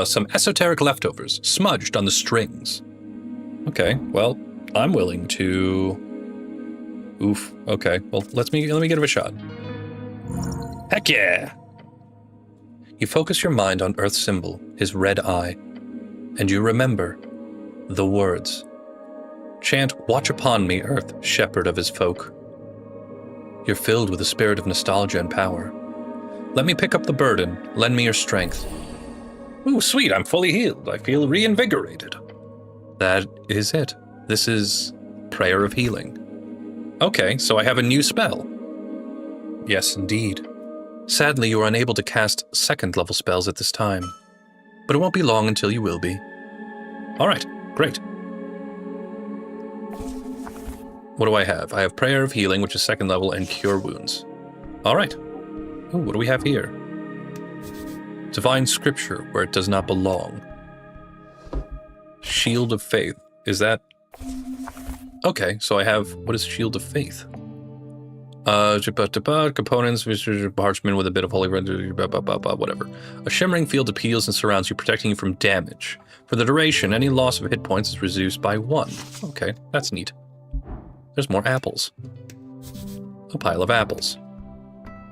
some esoteric leftovers, smudged on the strings. Okay, well, I'm willing to... Oof, okay, well, let me give it a shot. Heck yeah! You focus your mind on Earth's symbol, his red eye, and you remember the words. Chant, "Watch upon me, Earth, shepherd of his folk." You're filled with a spirit of nostalgia and power. Let me pick up the burden, lend me your strength. Ooh, sweet, I'm fully healed. I feel reinvigorated. That is it. This is Prayer of Healing. Okay, so I have a new spell. Yes, indeed. Sadly, you are unable to cast second-level spells at this time, but it won't be long until you will be. All right, great. What do I have? I have Prayer of Healing, which is second level, and Cure Wounds. All right. Ooh, what do we have here? Divine Scripture, where it does not belong. Shield of Faith. Is that... Okay, so I have... What is Shield of Faith? Components, parchment with a bit of holy red, whatever. A shimmering field appeals and surrounds you, protecting you from damage. For the duration, any loss of hit points is reduced by 1. Okay, that's neat. There's more apples. A pile of apples.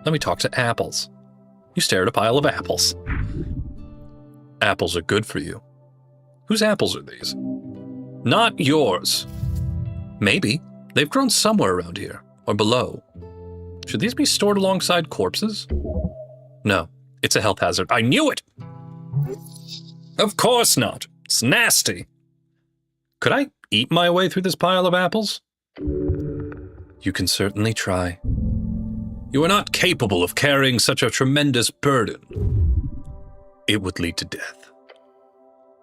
Let me talk to apples. You stare at a pile of apples. Apples are good for you. Whose apples are these? Not yours. Maybe. They've grown somewhere around here, or below. Should these be stored alongside corpses? No, it's a health hazard. I knew it! Of course not. It's nasty. Could I eat my way through this pile of apples? You can certainly try. You are not capable of carrying such a tremendous burden. It would lead to death.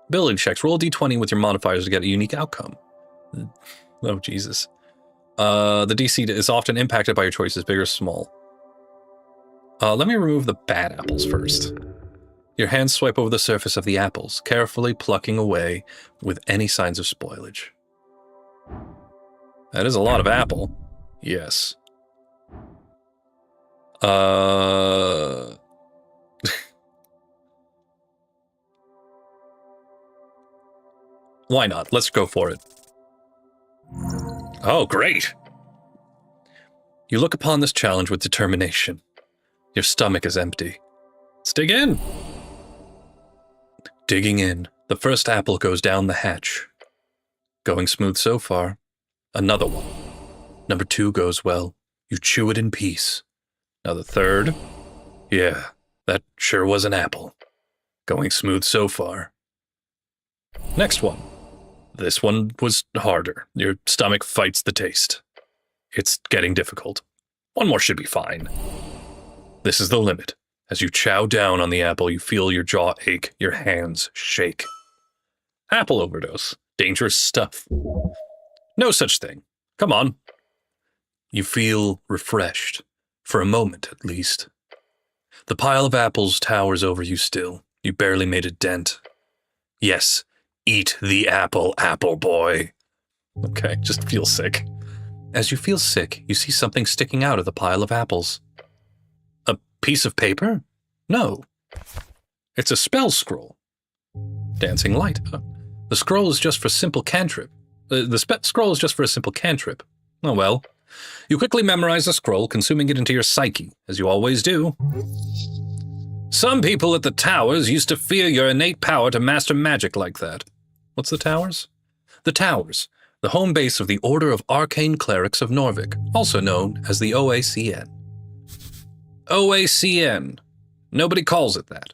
Ability checks. Roll a d20 with your modifiers to get a unique outcome. Oh, Jesus. The DC is often impacted by your choices, big or small. Let me remove the bad apples first. Your hands swipe over the surface of the apples, carefully plucking away with any signs of spoilage. That is a lot of apple. Yes. Why not? Let's go for it. Oh, great. You look upon this challenge with determination. Your stomach is empty. Let's dig in. Digging in, the first apple goes down the hatch. Going smooth so far. Another one. Number 2 goes well. You chew it in peace. Now the third. Yeah, that sure was an apple. Going smooth so far. Next one. This one was harder. Your stomach fights the taste. It's getting difficult. One more should be fine. This is the limit. As you chow down on the apple, you feel your jaw ache, your hands shake. Apple overdose. Dangerous stuff. No such thing. Come on. You feel refreshed. For a moment, at least. The pile of apples towers over you still. You barely made a dent. Yes, eat the apple, apple boy. Okay, just feel sick. As you feel sick, you see something sticking out of the pile of apples. A piece of paper? No. It's a spell scroll. Dancing light. The scroll is just for simple cantrip. Scroll is just for a simple cantrip. Oh well. You quickly memorize the scroll, consuming it into your psyche, as you always do. Some people at the Towers used to fear your innate power to master magic like that. What's the Towers? The Towers, the home base of the Order of Arcane Clerics of Norvik, also known as the OACN. OACN. Nobody calls it that.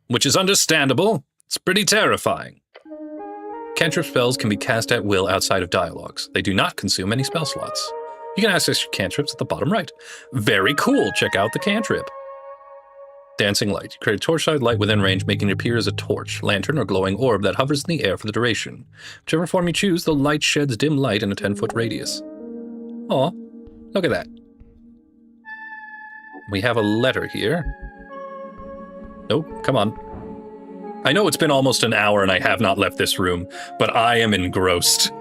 Which is understandable. It's pretty terrifying. Cantrip spells can be cast at will outside of dialogues. They do not consume any spell slots. You can access your cantrips at the bottom right. Very cool. Check out the cantrip. Dancing light. You create a torchlight light within range, making it appear as a torch, lantern, or glowing orb that hovers in the air for the duration. Whichever form you choose, the light sheds dim light in a 10-foot radius. Aw, look at that. We have a letter here. Oh, come on. I know it's been almost an hour and I have not left this room, but I am engrossed.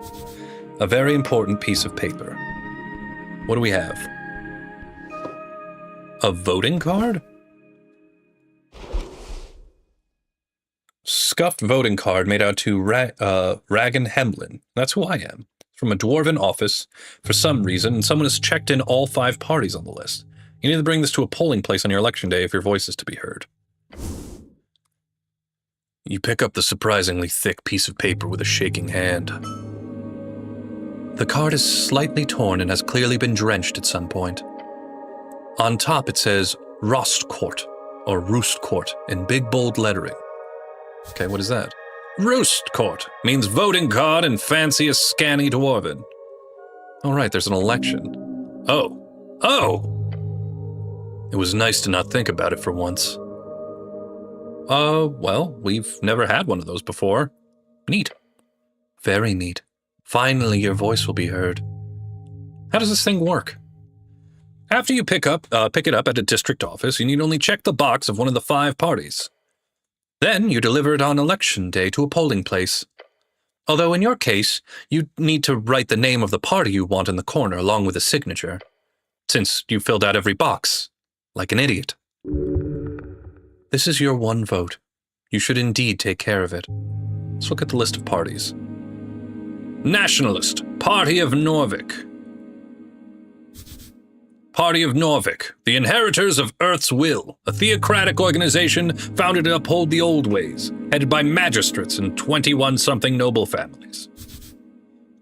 A very important piece of paper. What do we have? A voting card? Scuffed voting card made out to Ragan Hemlin. That's who I am. From a dwarven office. For some reason, someone has checked in all 5 parties on the list. You need to bring this to a polling place on your election day if your voice is to be heard. You pick up the surprisingly thick piece of paper with a shaking hand. The card is slightly torn and has clearly been drenched at some point. On top it says Rostcourt, or Roostcourt, in big bold lettering. Okay, what is that? Roostcourt means voting card and fancy as scanny dwarven. Oh right, there's an election. Oh. It was nice to not think about it for once. Well, we've never had one of those before. Neat. Very neat. Finally, your voice will be heard. How does this thing work? After you pick it up at a district office, you need only check the box of one of the 5 parties. Then you deliver it on election day to a polling place. Although in your case, you need to write the name of the party you want in the corner along with a signature, since you filled out every box, like an idiot. This is your one vote. You should indeed take care of it. Let's look at the list of parties. Nationalist, Party of Norvik. Party of Norvik, the inheritors of Earth's will, a theocratic organization founded to uphold the old ways, headed by magistrates and 21-something noble families.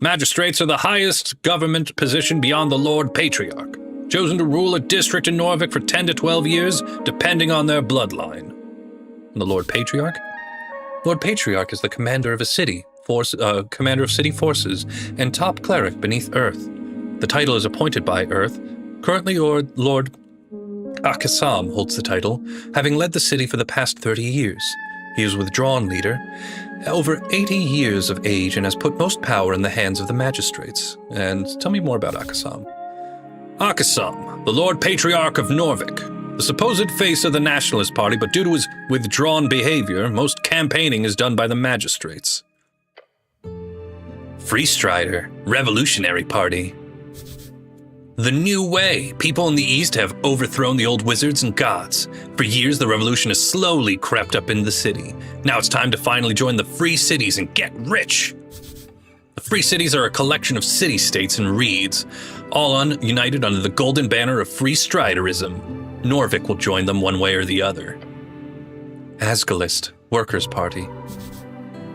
Magistrates are the highest government position beyond the Lord Patriarch, chosen to rule a district in Norvik for 10 to 12 years, depending on their bloodline. And the Lord Patriarch? Lord Patriarch is the commander of a city, commander of city forces, and top cleric beneath Earth. The title is appointed by Earth. Currently, Lord Akasam holds the title, having led the city for the past 30 years. He is withdrawn leader, over 80 years of age, and has put most power in the hands of the magistrates. And tell me more about Akasam. Akasam, the Lord Patriarch of Norvik, the supposed face of the Nationalist Party, but due to his withdrawn behavior, most campaigning is done by the magistrates. Freestrider, Revolutionary Party. The new way. People in the East have overthrown the old wizards and gods. For years, the revolution has slowly crept up in the city. Now it's time to finally join the free cities and get rich. The free cities are a collection of city-states and reeds, all united under the golden banner of free striderism. Norvik will join them one way or the other. Asgalist, Workers' Party.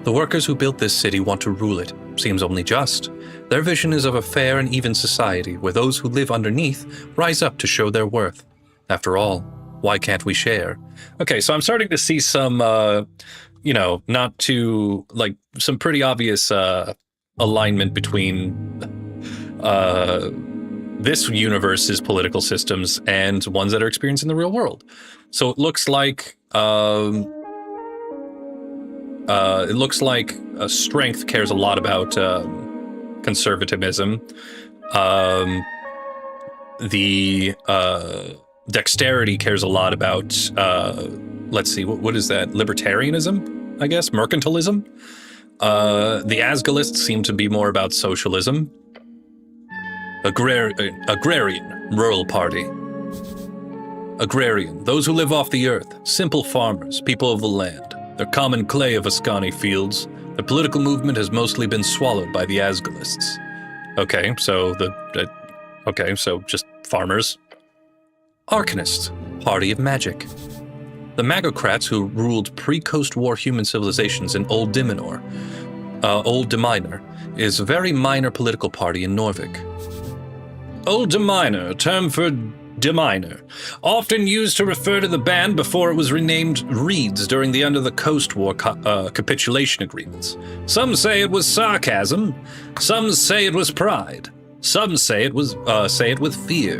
The workers who built this city want to rule it. Seems only just. Their vision is of a fair and even society where those who live underneath rise up to show their worth. After all, why can't we share? Okay, so I'm starting to see some, not too, some pretty obvious alignment between this universe's political systems and ones that are experienced in the real world. So it looks like strength cares a lot about conservatism. The dexterity cares a lot about, what is that? Libertarianism, I guess? Mercantilism? The Asgalists seem to be more about socialism. Agrarian, rural party. Agrarian, those who live off the earth, simple farmers, people of the land. Their common clay of Ascani fields. The political movement has mostly been swallowed by the Asgalists. Okay, so just farmers. Arcanists, Party of Magic. The Magocrats who ruled pre-Coast War human civilizations in Old Diminor, is a very minor political party in Norvik. Old Diminor, term for Deminor, often used to refer to the band before it was renamed Reeds during the end of the Coast War capitulation agreements. Some say it was sarcasm, some say it was pride, some say it with fear.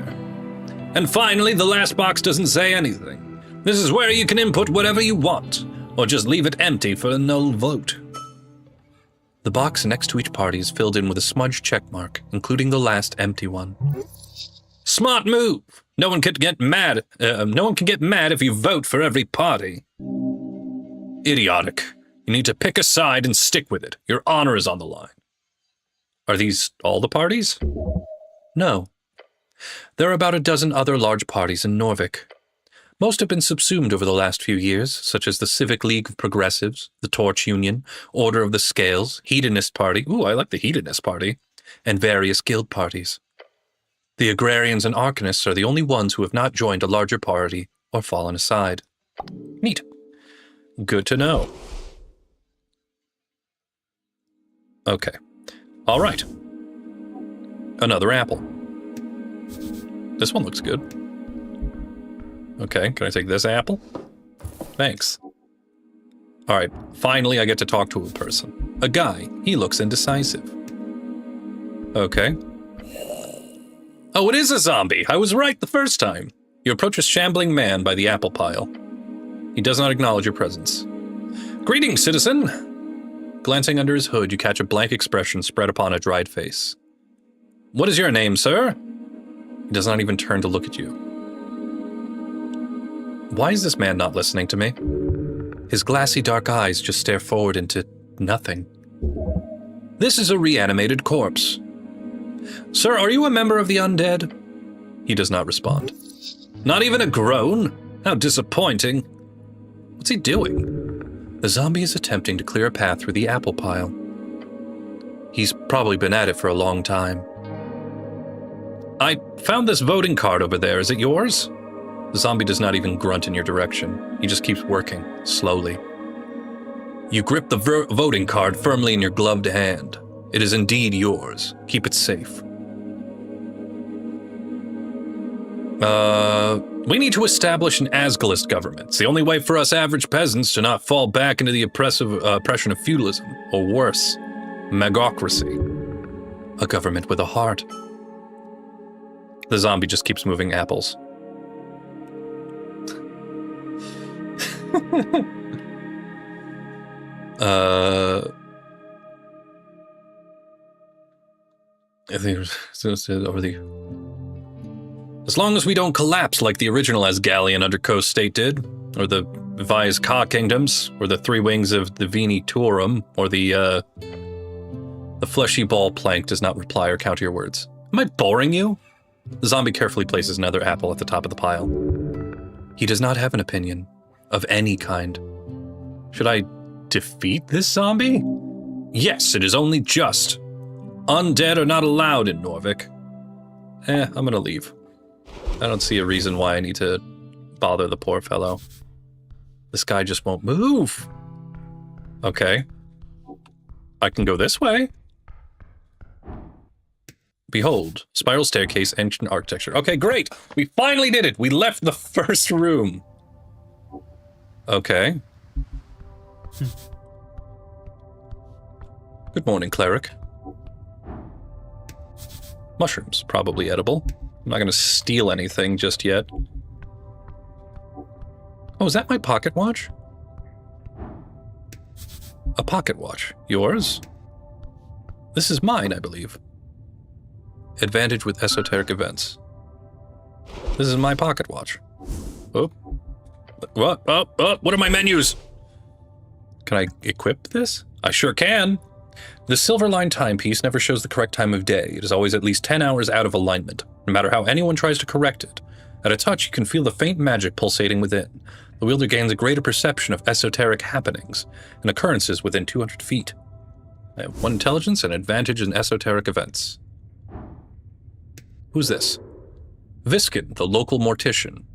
And finally, the last box doesn't say anything. This is where you can input whatever you want, or just leave it empty for a null vote. The box next to each party is filled in with a smudged checkmark, including the last empty one. Smart move! No one can get mad if you vote for every party. Idiotic. You need to pick a side and stick with it. Your honor is on the line. Are these all the parties? No. There are about a dozen other large parties in Norvik. Most have been subsumed over the last few years, such as the Civic League of Progressives, the Torch Union, Order of the Scales, Hedonist Party, ooh, I like the Hedonist Party, and various guild parties. The Agrarians and Arcanists are the only ones who have not joined a larger party or fallen aside. Neat. Good to know. Okay. All right. Another apple. This one looks good. Okay, can I take this apple? Thanks. All right, finally I get to talk to a person. A guy. He looks indecisive. Okay. Oh, it is a zombie. I was right the first time. You approach a shambling man by the apple pile. He does not acknowledge your presence. Greetings, citizen. Glancing under his hood, you catch a blank expression spread upon a dried face. What is your name, sir? He does not even turn to look at you. Why is this man not listening to me? His glassy dark eyes just stare forward into nothing. This is a reanimated corpse. Sir, are you a member of the undead? He does not respond. Not even a groan? How disappointing. What's he doing? The zombie is attempting to clear a path through the apple pile. He's probably been at it for a long time. I found this voting card over there. Is it yours? The zombie does not even grunt in your direction. He just keeps working, slowly. You grip the voting card firmly in your gloved hand. It is indeed yours. Keep it safe. We need to establish an Asgalist government. It's the only way for us average peasants to not fall back into the oppression of feudalism, or worse, magocracy. A government with a heart. The zombie just keeps moving apples. I think over the... As long as we don't collapse like the original Asgalian undercoast state did, or the Vi's Ka kingdoms, or the three wings of the Vini Turum, or the fleshy ball plank does not reply or counter your words. Am I boring you? The zombie carefully places another apple at the top of the pile. He does not have an opinion, of any kind. Should I defeat this zombie? Yes, it is only just. Undead are not allowed in Norvik. I'm gonna leave. I don't see a reason why I need to bother the poor fellow. This guy just won't move. Okay. I can go this way. Behold, spiral staircase, ancient architecture. Okay, great. We finally did it. We left the first room. Okay. Good morning, cleric. Mushrooms, probably edible. I'm not going to steal anything just yet. Oh, is that my pocket watch? A pocket watch. Yours? This is mine, I believe. Advantage with esoteric events. This is my pocket watch. Oh. What? Oh, what are my menus? Can I equip this? I sure can. The silver line timepiece never shows the correct time of day. It is always at least 10 hours out of alignment, no matter how anyone tries to correct it. At a touch, you can feel the faint magic pulsating within. The wielder gains a greater perception of esoteric happenings and occurrences within 200 feet. I have 1 intelligence and advantage in esoteric events. Who's this? Viskin, the local mortician.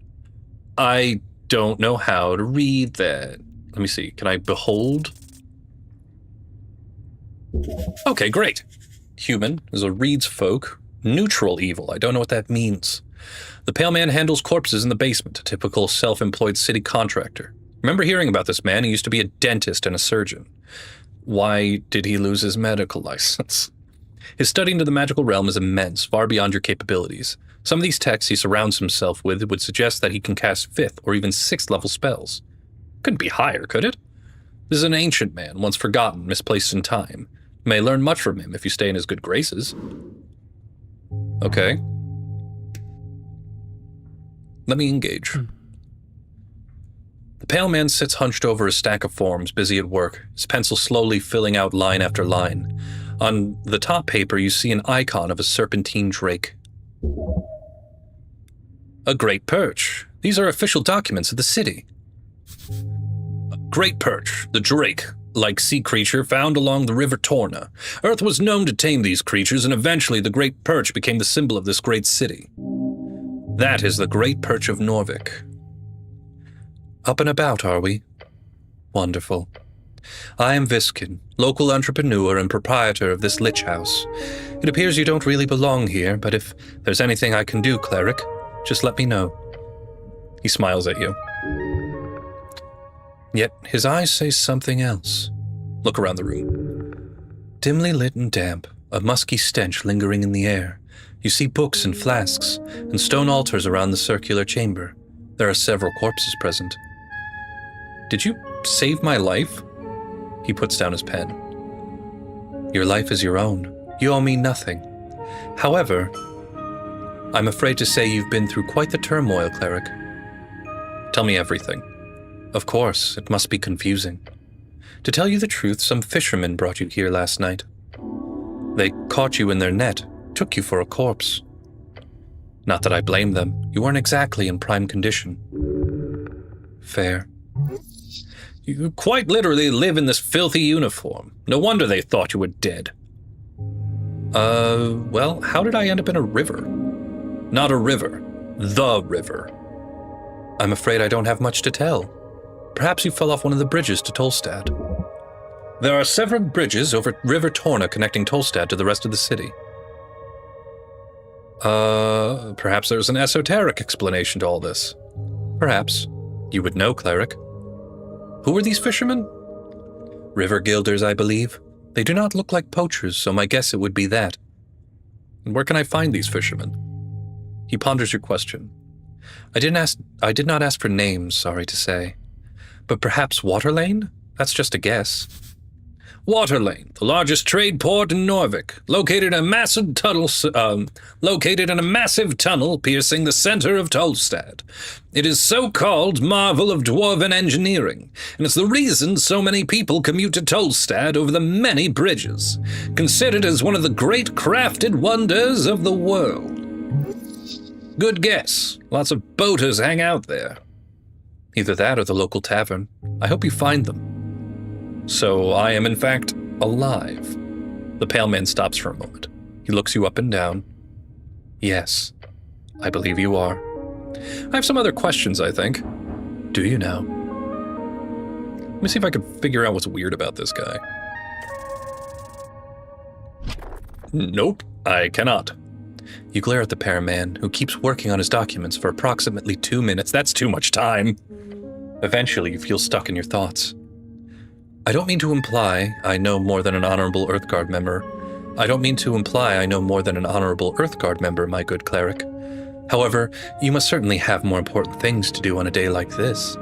I don't know how to read that. Let me see. Can I behold? Okay, great. Human is a reeds folk. Neutral evil. I don't know what that means. The pale man handles corpses in the basement, a typical self-employed city contractor. Remember hearing about this man? He used to be a dentist and a surgeon. Why did he lose his medical license? His study into the magical realm is immense, far beyond your capabilities. Some of these texts he surrounds himself with would suggest that he can cast 5th or even 6th level spells. Couldn't be higher, could it? This is an ancient man, once forgotten, misplaced in time. You may learn much from him if you stay in his good graces. Okay. Let me engage. The pale man sits hunched over a stack of forms, busy at work, his pencil slowly filling out line after line. On the top paper, you see an icon of a serpentine drake. A great perch. These are official documents of the city. Great perch, the drake, like sea creature found along the river Torna. Earth was known to tame these creatures, and eventually the great perch became the symbol of this great city. That is the great perch of Norvik. Up and about, are we? Wonderful. I am Viskin, local entrepreneur and proprietor of this lich house. It appears you don't really belong here, but if there's anything I can do, cleric, just let me know. He smiles at you. Yet his eyes say something else. Look around the room. Dimly lit and damp, a musky stench lingering in the air. You see books and flasks, and stone altars around the circular chamber. There are several corpses present. Did you save my life? He puts down his pen. Your life is your own. You owe me nothing. However, I'm afraid to say you've been through quite the turmoil, cleric. Tell me everything. Of course, it must be confusing. To tell you the truth, some fishermen brought you here last night. They caught you in their net, took you for a corpse. Not that I blame them. You weren't exactly in prime condition. Fair. You quite literally live in this filthy uniform. No wonder they thought you were dead. Well, how did I end up in a river? Not a river. The river. I'm afraid I don't have much to tell. Perhaps you fell off one of the bridges to Tolstad. There are several bridges over River Torna connecting Tolstad to the rest of the city. Perhaps there's an esoteric explanation to all this. Perhaps. You would know, cleric. Who are these fishermen? River guilders, I believe. They do not look like poachers, so my guess it would be that. And where can I find these fishermen? He ponders your question. I did not ask for names, sorry to say. But perhaps Waterlane? That's just a guess. Waterlane, the largest trade port in Norvik, located in a massive tunnel piercing the center of Tolstad. It is so-called marvel of dwarven engineering, and it's the reason so many people commute to Tolstad over the many bridges, considered as one of the great crafted wonders of the world. Good guess. Lots of boaters hang out there. Either that or the local tavern. I hope you find them. So I am in fact alive. The pale man stops for a moment. He looks you up and down. Yes, I believe you are. I have some other questions, I think. Do you now? Let me see if I can figure out what's weird about this guy. Nope, I cannot. You glare at the pale man, who keeps working on his documents for approximately 2 minutes. That's too much time. Eventually, you feel stuck in your thoughts. I don't mean to imply I know more than an honorable Earthguard member. My good cleric. However, you must certainly have more important things to do on a day like this.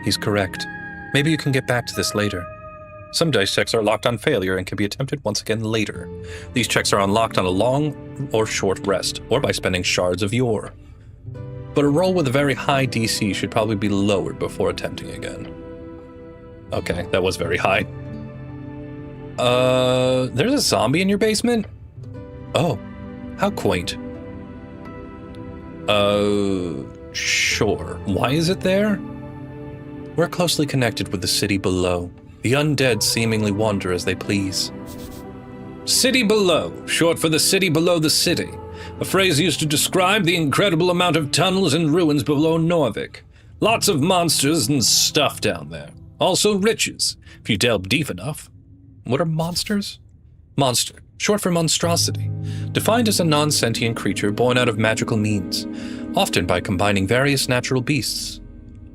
He's correct. Maybe you can get back to this later. Some dice checks are locked on failure and can be attempted once again later. These checks are unlocked on a long or short rest, or by spending shards of yore. But a roll with a very high DC should probably be lowered before attempting again. Okay, that was very high. There's a zombie in your basement? Oh, how quaint. Sure. Why is it there? We're closely connected with the city below. The undead seemingly wander as they please. City below, short for the city below the city. A phrase used to describe the incredible amount of tunnels and ruins below Norvik. Lots of monsters and stuff down there. Also riches, if you delve deep enough. What are monsters? Monster, short for monstrosity, defined as a non-sentient creature born out of magical means, often by combining various natural beasts,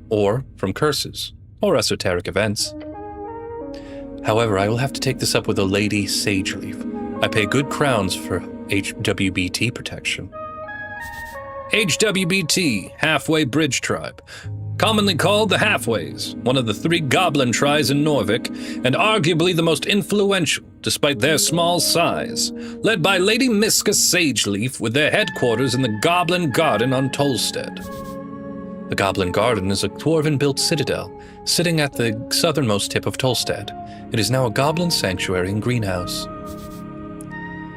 or from curses, or esoteric events. However, I will have to take this up with a Lady Sageleaf. I pay good crowns for HWBT protection. HWBT, Halfway Bridge Tribe. Commonly called the Halfways, one of the 3 goblin tribes in Norvik, and arguably the most influential, despite their small size, led by Lady Miska Sageleaf with their headquarters in the Goblin Garden on Tolstad. The Goblin Garden is a dwarven-built citadel, sitting at the southernmost tip of Tolstad. It is now a goblin sanctuary and greenhouse.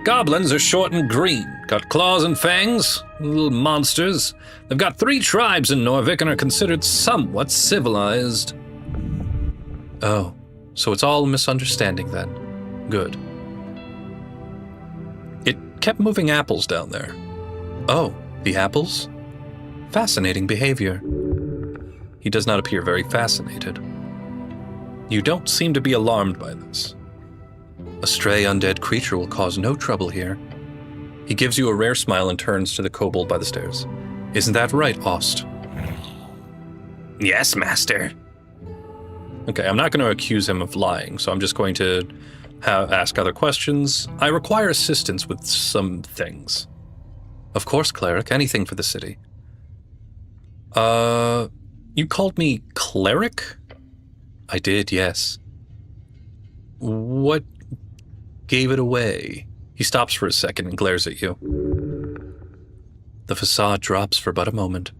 Goblins are short and green, got claws and fangs, little monsters. They've got 3 tribes in Norvik and are considered somewhat civilized. Oh, so it's all a misunderstanding then. Good. It kept moving apples down there. Oh, the apples? Fascinating behavior. He does not appear very fascinated. You don't seem to be alarmed by this. A stray undead creature will cause no trouble here. He gives you a rare smile and turns to the kobold by the stairs. Isn't that right, Ost? Yes, master. Okay, I'm not going to accuse him of lying, so I'm just going to ask other questions. I require assistance with some things. Of course, cleric, anything for the city. You called me cleric? I did, yes. What gave it away? He stops for a second and glares at you. The facade drops for but a moment.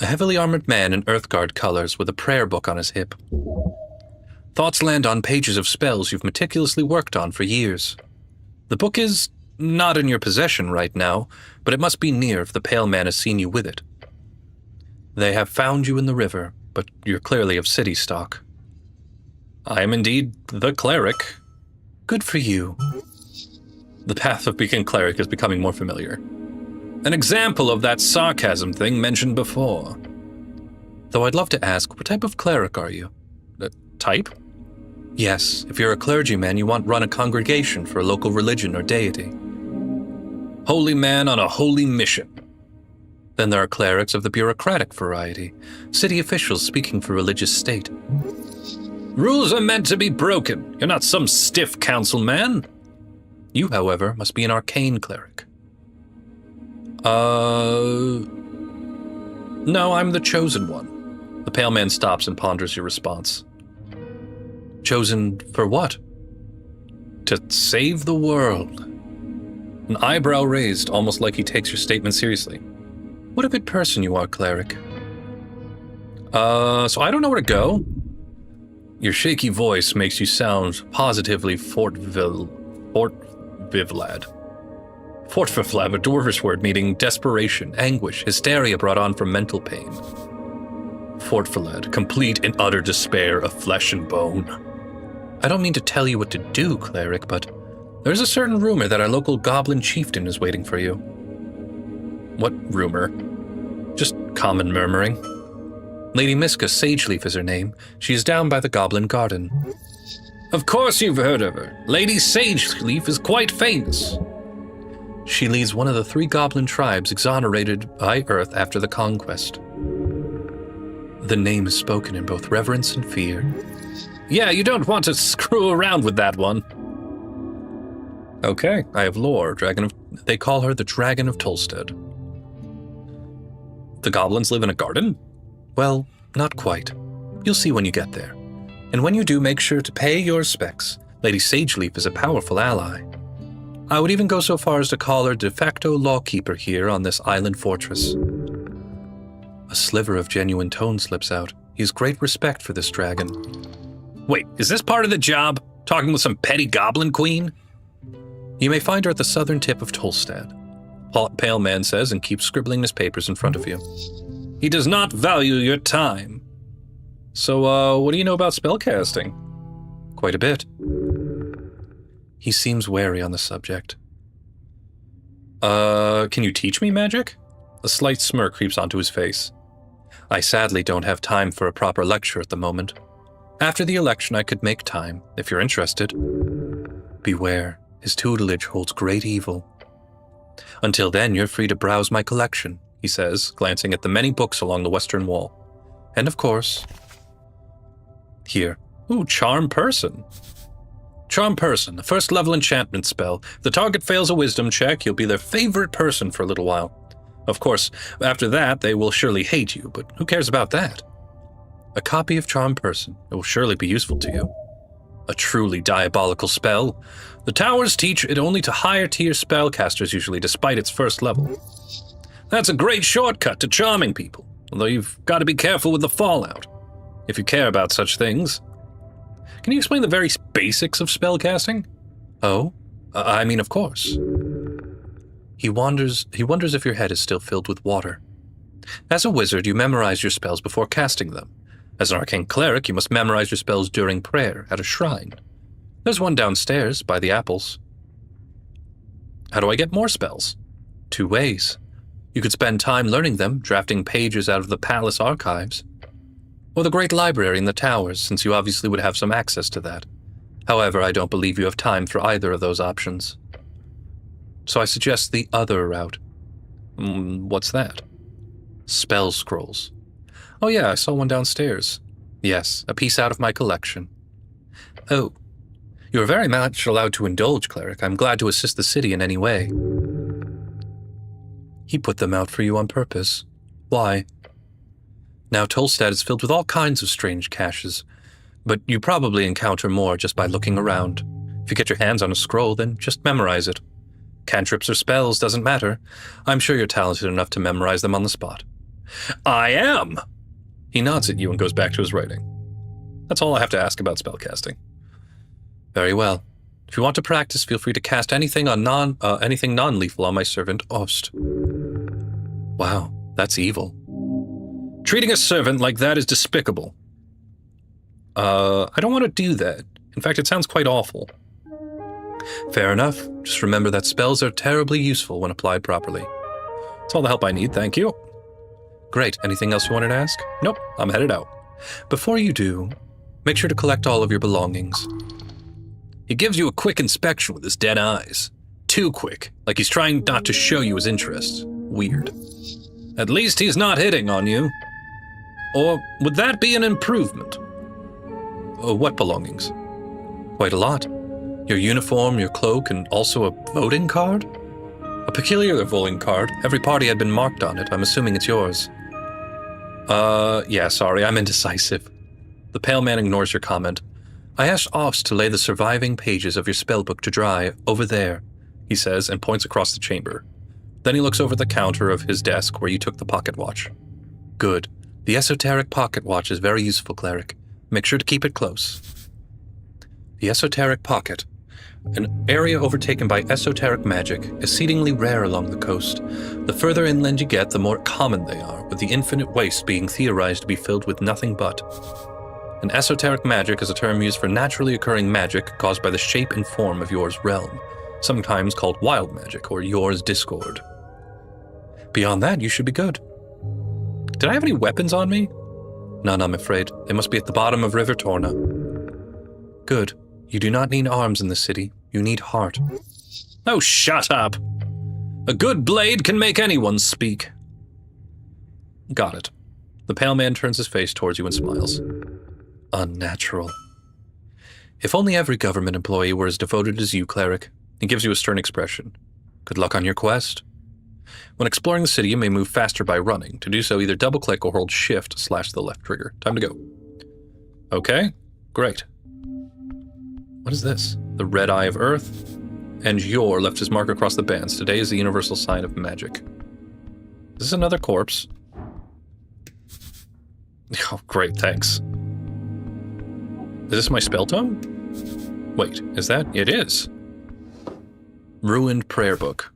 A heavily armored man in Earthguard colors with a prayer book on his hip. Thoughts land on pages of spells you've meticulously worked on for years. The book is not in your possession right now, but it must be near if the pale man has seen you with it. They have found you in the river, but you're clearly of city stock. I am indeed the cleric. Good for you. The path of being cleric is becoming more familiar. An example of that sarcasm thing mentioned before. Though I'd love to ask, what type of cleric are you? Type? Yes, if you're a clergyman, you want run a congregation for a local religion or deity. Holy man on a holy mission. Then there are clerics of the bureaucratic variety, city officials speaking for religious state. Rules are meant to be broken. You're not some stiff councilman. You, however, must be an arcane cleric. No, I'm the chosen one. The pale man stops and ponders your response. Chosen for what? To save the world. An eyebrow raised, almost like he takes your statement seriously. What a good person you are, cleric. So I don't know where to go. Your shaky voice makes you sound positively Fortvillad. Fortvillad, a dwarvish word meaning desperation, anguish, hysteria brought on from mental pain. Fortvillad, complete and utter despair of flesh and bone. I don't mean to tell you what to do, cleric, but there's a certain rumor that our local goblin chieftain is waiting for you. What rumor? Just common murmuring. Lady Miska Sageleaf is her name. She is down by the Goblin Garden. Of course you've heard of her. Lady Sageleaf is quite famous. She leads one of the 3 goblin tribes exonerated by Earth after the conquest. The name is spoken in both reverence and fear. Yeah, you don't want to screw around with that one. Okay, I have lore. They call her the Dragon of Tolstead. The goblins live in a garden? Well, not quite. You'll see when you get there. And when you do, make sure to pay your respects. Lady Sageleaf is a powerful ally. I would even go so far as to call her de facto lawkeeper here on this island fortress. A sliver of genuine tone slips out. He has great respect for this dragon. Wait, is this part of the job? Talking with some petty goblin queen? You may find her at the southern tip of Tolstad. Pale man says and keeps scribbling his papers in front of you. He does not value your time. So, what do you know about spellcasting? Quite a bit. He seems wary on the subject. Can you teach me magic? A slight smirk creeps onto his face. I sadly don't have time for a proper lecture at the moment. After the election, I could make time, if you're interested. Beware, his tutelage holds great evil. Until then, you're free to browse my collection, he says, glancing at the many books along the western wall. And of course, here. Ooh, Charm Person. Charm Person, a first-level enchantment spell. If the target fails a wisdom check, you'll be their favorite person for a little while. Of course, after that, they will surely hate you, but who cares about that? A copy of Charm Person. It will surely be useful to you. A truly diabolical spell. The towers teach it only to higher-tier spellcasters usually, despite its first level. That's a great shortcut to charming people, although you've got to be careful with the fallout, if you care about such things. Can you explain the very basics of spellcasting? Oh? I mean, of course. He wonders if your head is still filled with water. As a wizard, you memorize your spells before casting them. As an arcane cleric, you must memorize your spells during prayer at a shrine. There's one downstairs by the apples. How do I get more spells? 2 ways. You could spend time learning them, drafting pages out of the palace archives. Or the great library in the towers, since you obviously would have some access to that. However, I don't believe you have time for either of those options. So I suggest the other route. What's that? Spell scrolls. Oh yeah, I saw one downstairs. Yes, a piece out of my collection. Oh, you are very much allowed to indulge, cleric. I'm glad to assist the city in any way. He put them out for you on purpose. Why? Now Tolstad is filled with all kinds of strange caches, but you probably encounter more just by looking around. If you get your hands on a scroll, then just memorize it. Cantrips or spells, doesn't matter. I'm sure you're talented enough to memorize them on the spot. I am! He nods at you and goes back to his writing. That's all I have to ask about spellcasting. Very well. If you want to practice, feel free to cast anything non-lethal on my servant Ost. Wow, that's evil. Treating a servant like that is despicable. I don't want to do that. In fact, it sounds quite awful. Fair enough. Just remember that spells are terribly useful when applied properly. That's all the help I need, thank you. Great. Anything else you wanted to ask? Nope, I'm headed out. Before you do, make sure to collect all of your belongings. He gives you a quick inspection with his dead eyes. Too quick, like he's trying not to show you his interest. Weird. At least he's not hitting on you. Or would that be an improvement? What belongings? Quite a lot. Your uniform, your cloak, and also a voting card? A peculiar voting card. Every party had been marked on it. I'm assuming it's yours. Yeah, sorry, I'm indecisive. The pale man ignores your comment. I asked Offs to lay the surviving pages of your spellbook to dry over there, he says, and points across the chamber. Then he looks over the counter of his desk where you took the pocket watch. Good. The esoteric pocket watch is very useful, cleric. Make sure to keep it close. The esoteric pocket. An area overtaken by esoteric magic, exceedingly rare along the coast. The further inland you get, the more common they are, with the infinite waste being theorized to be filled with nothing but. An esoteric magic is a term used for naturally occurring magic caused by the shape and form of yours realm, sometimes called wild magic or yours discord. Beyond that, you should be good. Did I have any weapons on me? None, I'm afraid. They must be at the bottom of River Torna. Good. You do not need arms in the city. You need heart. Oh, shut up. A good blade can make anyone speak. Got it. The pale man turns his face towards you and smiles. Unnatural. If only every government employee were as devoted as you, cleric. He gives you a stern expression. Good luck on your quest. When exploring the city, you may move faster by running. To do so, either double-click or hold Shift / the left trigger. Time to go. Okay, great. What is this? The red eye of Earth? And Yor left his mark across the bands. Today is the universal sign of magic. Is this another corpse? Oh, great, thanks. Is this my spell tome? Wait, is that? It is. Ruined prayer book.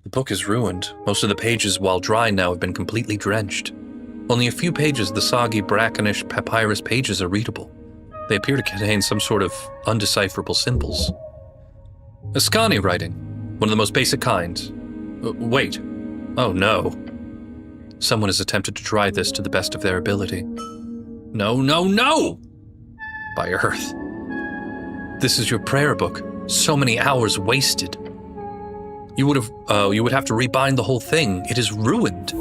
The book is ruined. Most of the pages, while dry now, have been completely drenched. Only a few pages of the soggy, brackenish papyrus pages are readable. They appear to contain some sort of undecipherable symbols. Ascani writing, one of the most basic kinds. Wait. Oh no. Someone has attempted to dry this to the best of their ability. No, no, no! By Earth. This is your prayer book. So many hours wasted. You would have to rebind the whole thing. It is ruined.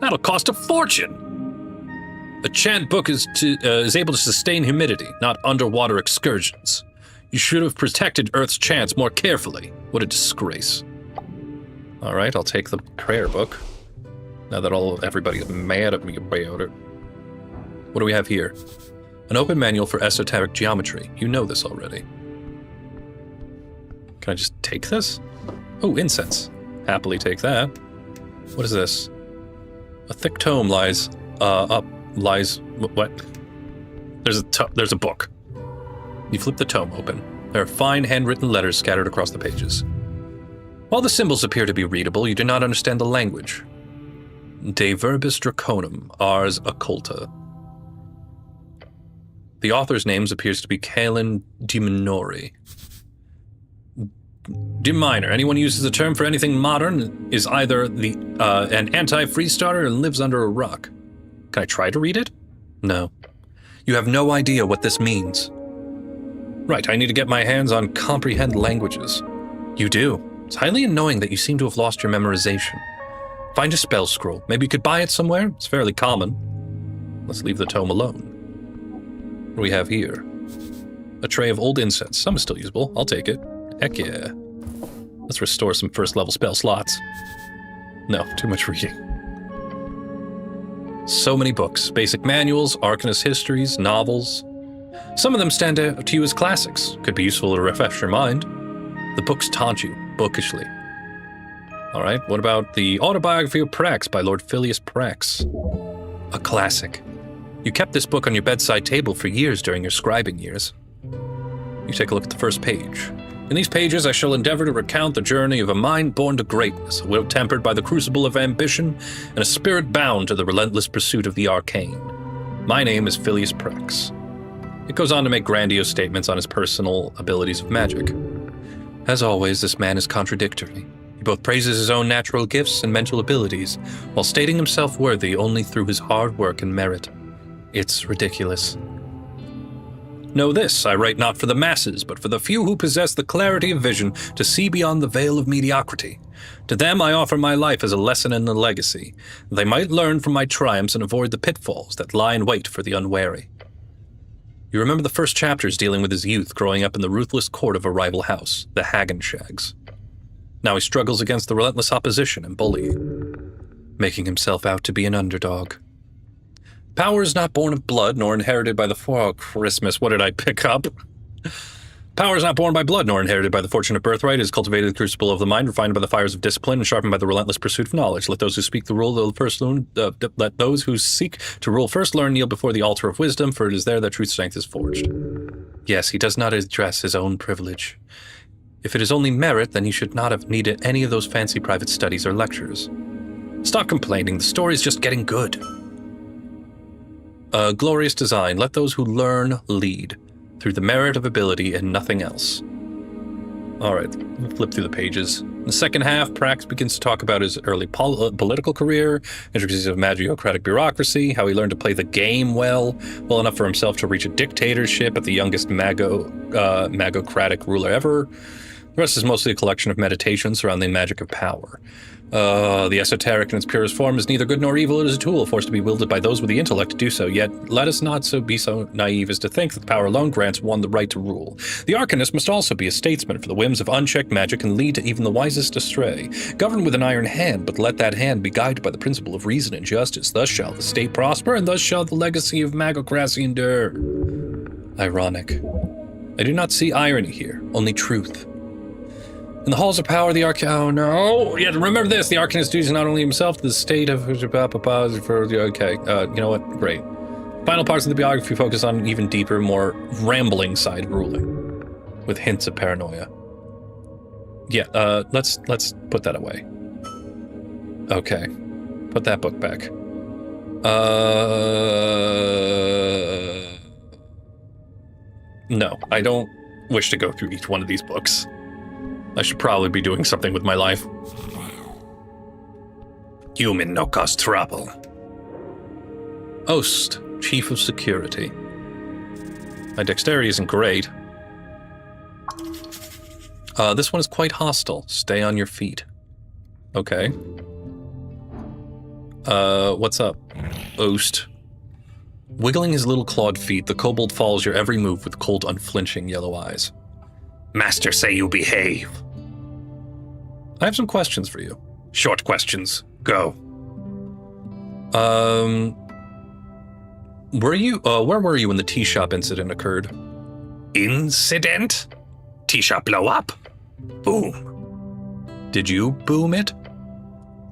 That'll cost a fortune. A chant book is able to sustain humidity, not underwater excursions. You should have protected Earth's chants more carefully. What a disgrace. All right, I'll take the prayer book. Now that everybody is mad at me about it. What do we have here? An open manual for esoteric geometry. You know this already. Can I just take this? Oh, incense. Happily take that. What is this? A thick tome lies what? There's a book. You flip the tome open. There are fine handwritten letters scattered across the pages. While the symbols appear to be readable, you do not understand the language. De verbis draconum, ars occulta. The author's name appears to be Kalen Diminori. Deminor. Anyone who uses the term for anything modern is either an anti-free starter and lives under a rock. Can I try to read it? No. You have no idea what this means. Right, I need to get my hands on comprehend languages. You do. It's highly annoying that you seem to have lost your memorization. Find a spell scroll. Maybe you could buy it somewhere? It's fairly common. Let's leave the tome alone. What do we have here? A tray of old incense. Some is still usable. I'll take it. Heck yeah. Let's restore some first-level spell slots. No, too much reading. So many books. Basic manuals, arcanist histories, novels. Some of them stand out to you as classics. Could be useful to refresh your mind. The books taunt you, bookishly. Alright, what about the Autobiography of Prax by Lord Phileas Prax? A classic. You kept this book on your bedside table for years during your scribing years. You take a look at the first page. In these pages, I shall endeavor to recount the journey of a mind born to greatness, a will tempered by the crucible of ambition, and a spirit bound to the relentless pursuit of the arcane. My name is Phileas Prax. It goes on to make grandiose statements on his personal abilities of magic. As always, this man is contradictory. He both praises his own natural gifts and mental abilities, while stating himself worthy only through his hard work and merit. It's ridiculous. Know this, I write not for the masses, but for the few who possess the clarity of vision to see beyond the veil of mediocrity. To them I offer my life as a lesson and a legacy. They might learn from my triumphs and avoid the pitfalls that lie in wait for the unwary. You remember the first chapters dealing with his youth growing up in the ruthless court of a rival house, the Hagenshags. Now he struggles against the relentless opposition and bullying, making himself out to be an underdog. Power is not born of blood, nor inherited by the Christmas, what did I pick up? Power is not born by blood, nor inherited by the fortunate birthright. It is cultivated in the crucible of the mind, refined by the fires of discipline, and sharpened by the relentless pursuit of knowledge. Let those who seek to rule first learn, kneel before the altar of wisdom, for it is there that truth strength is forged. Yes, he does not address his own privilege. If it is only merit, then he should not have needed any of those fancy private studies or lectures. Stop complaining, the story's just getting good. A glorious design. Let those who learn lead, through the merit of ability and nothing else. Alright, we'll flip through the pages. In the second half, Prax begins to talk about his early political career, intricacies of magocratic bureaucracy, how he learned to play the game well enough for himself to reach a dictatorship at the youngest magocratic ruler ever. The rest is mostly a collection of meditations surrounding the magic of power. The esoteric in its purest form is neither good nor evil. It is a tool forced to be wielded by those with the intellect to do so. Yet let us not be so naive as to think that the power alone grants one the right to rule. The Arcanist must also be a statesman, for the whims of unchecked magic can lead to even the wisest astray. Govern with an iron hand, but let that hand be guided by the principle of reason and justice. Thus shall the state prosper, and thus shall the legacy of magocracy endure. Ironic. I do not see irony here, only truth. In the halls of power, the oh no! Yeah, remember this, the Arcanist duties not only himself, the state of okay, you know what, great. Final parts of the biography focus on an even deeper, more rambling side of ruling, with hints of paranoia. Yeah, let's put that away. Okay, put that book back. No, I don't wish to go through each one of these books. I should probably be doing something with my life. Human no cause trouble. Ost, Chief of Security. My dexterity isn't great. This one is quite hostile. Stay on your feet. Okay. What's up, Ost? Wiggling his little clawed feet, the kobold follows your every move with cold, unflinching yellow eyes. Master say you behave. I have some questions for you. Short questions. Go. Where were you when the tea shop incident occurred? Incident? Tea shop blow up? Boom. Did you boom it?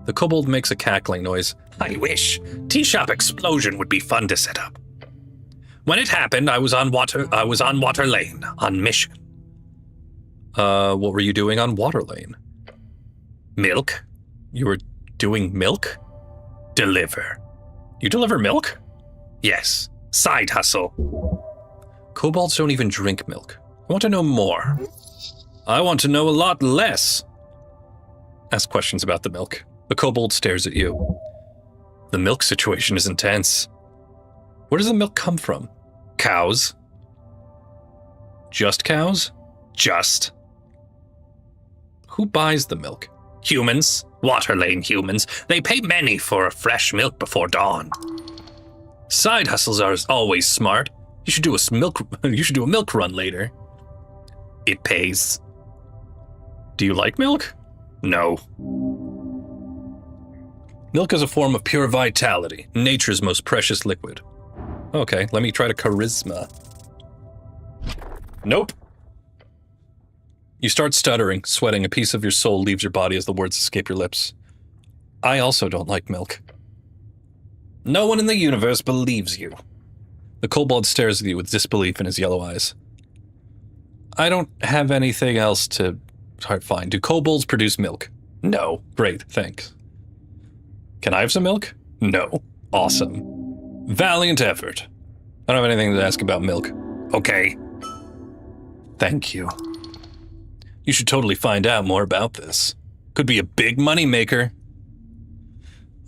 The kobold makes a cackling noise. I wish. Tea shop explosion would be fun to set up. When it happened, I was on Water Lane, on mission. What were you doing on Water Lane? Milk? You were doing milk? Deliver. You deliver milk? Yes. Side hustle. Kobolds don't even drink milk. I want to know more. I want to know a lot less. Ask questions about the milk. The kobold stares at you. The milk situation is intense. Where does the milk come from? Cows. Just cows? Just. Who buys the milk? Humans. Water Lane humans. They pay many for fresh milk before dawn. Side hustles are always smart. You should do a milk run later. It pays. Do you like milk? No. Milk is a form of pure vitality, nature's most precious liquid. Okay, let me try to charisma. Nope. You start stuttering, sweating. A piece of your soul leaves your body as the words escape your lips. I also don't like milk. No one in the universe believes you. The kobold stares at you with disbelief in his yellow eyes. I don't have anything else to... Alright, fine. Do kobolds produce milk? No. Great, thanks. Can I have some milk? No. Awesome. Valiant effort. I don't have anything to ask about milk. Okay. Thank you. You should totally find out more about this. Could be a big money maker.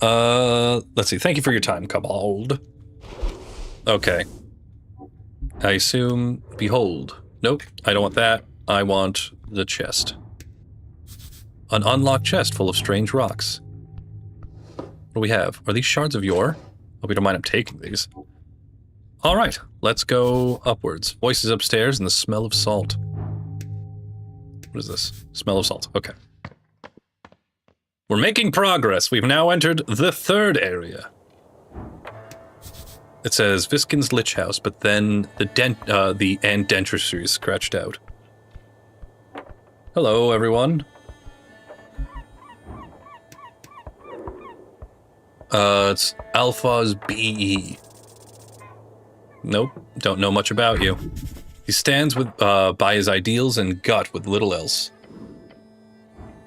Let's see. Thank you for your time, Kobold. Okay. I assume... Behold. Nope, I don't want that. I want the chest. An unlocked chest full of strange rocks. What do we have? Are these shards of yore? Hope you don't mind I'm taking these. Alright, let's go upwards. Voices upstairs and the smell of salt. What is this? Smell of salt. Okay. We're making progress. We've now entered the third area. It says Viskin's Lich House, but then the end dentistry is scratched out. Hello, everyone. It's Alpha's BE. Nope, don't know much about you. He stands with by his ideals and gut with little else.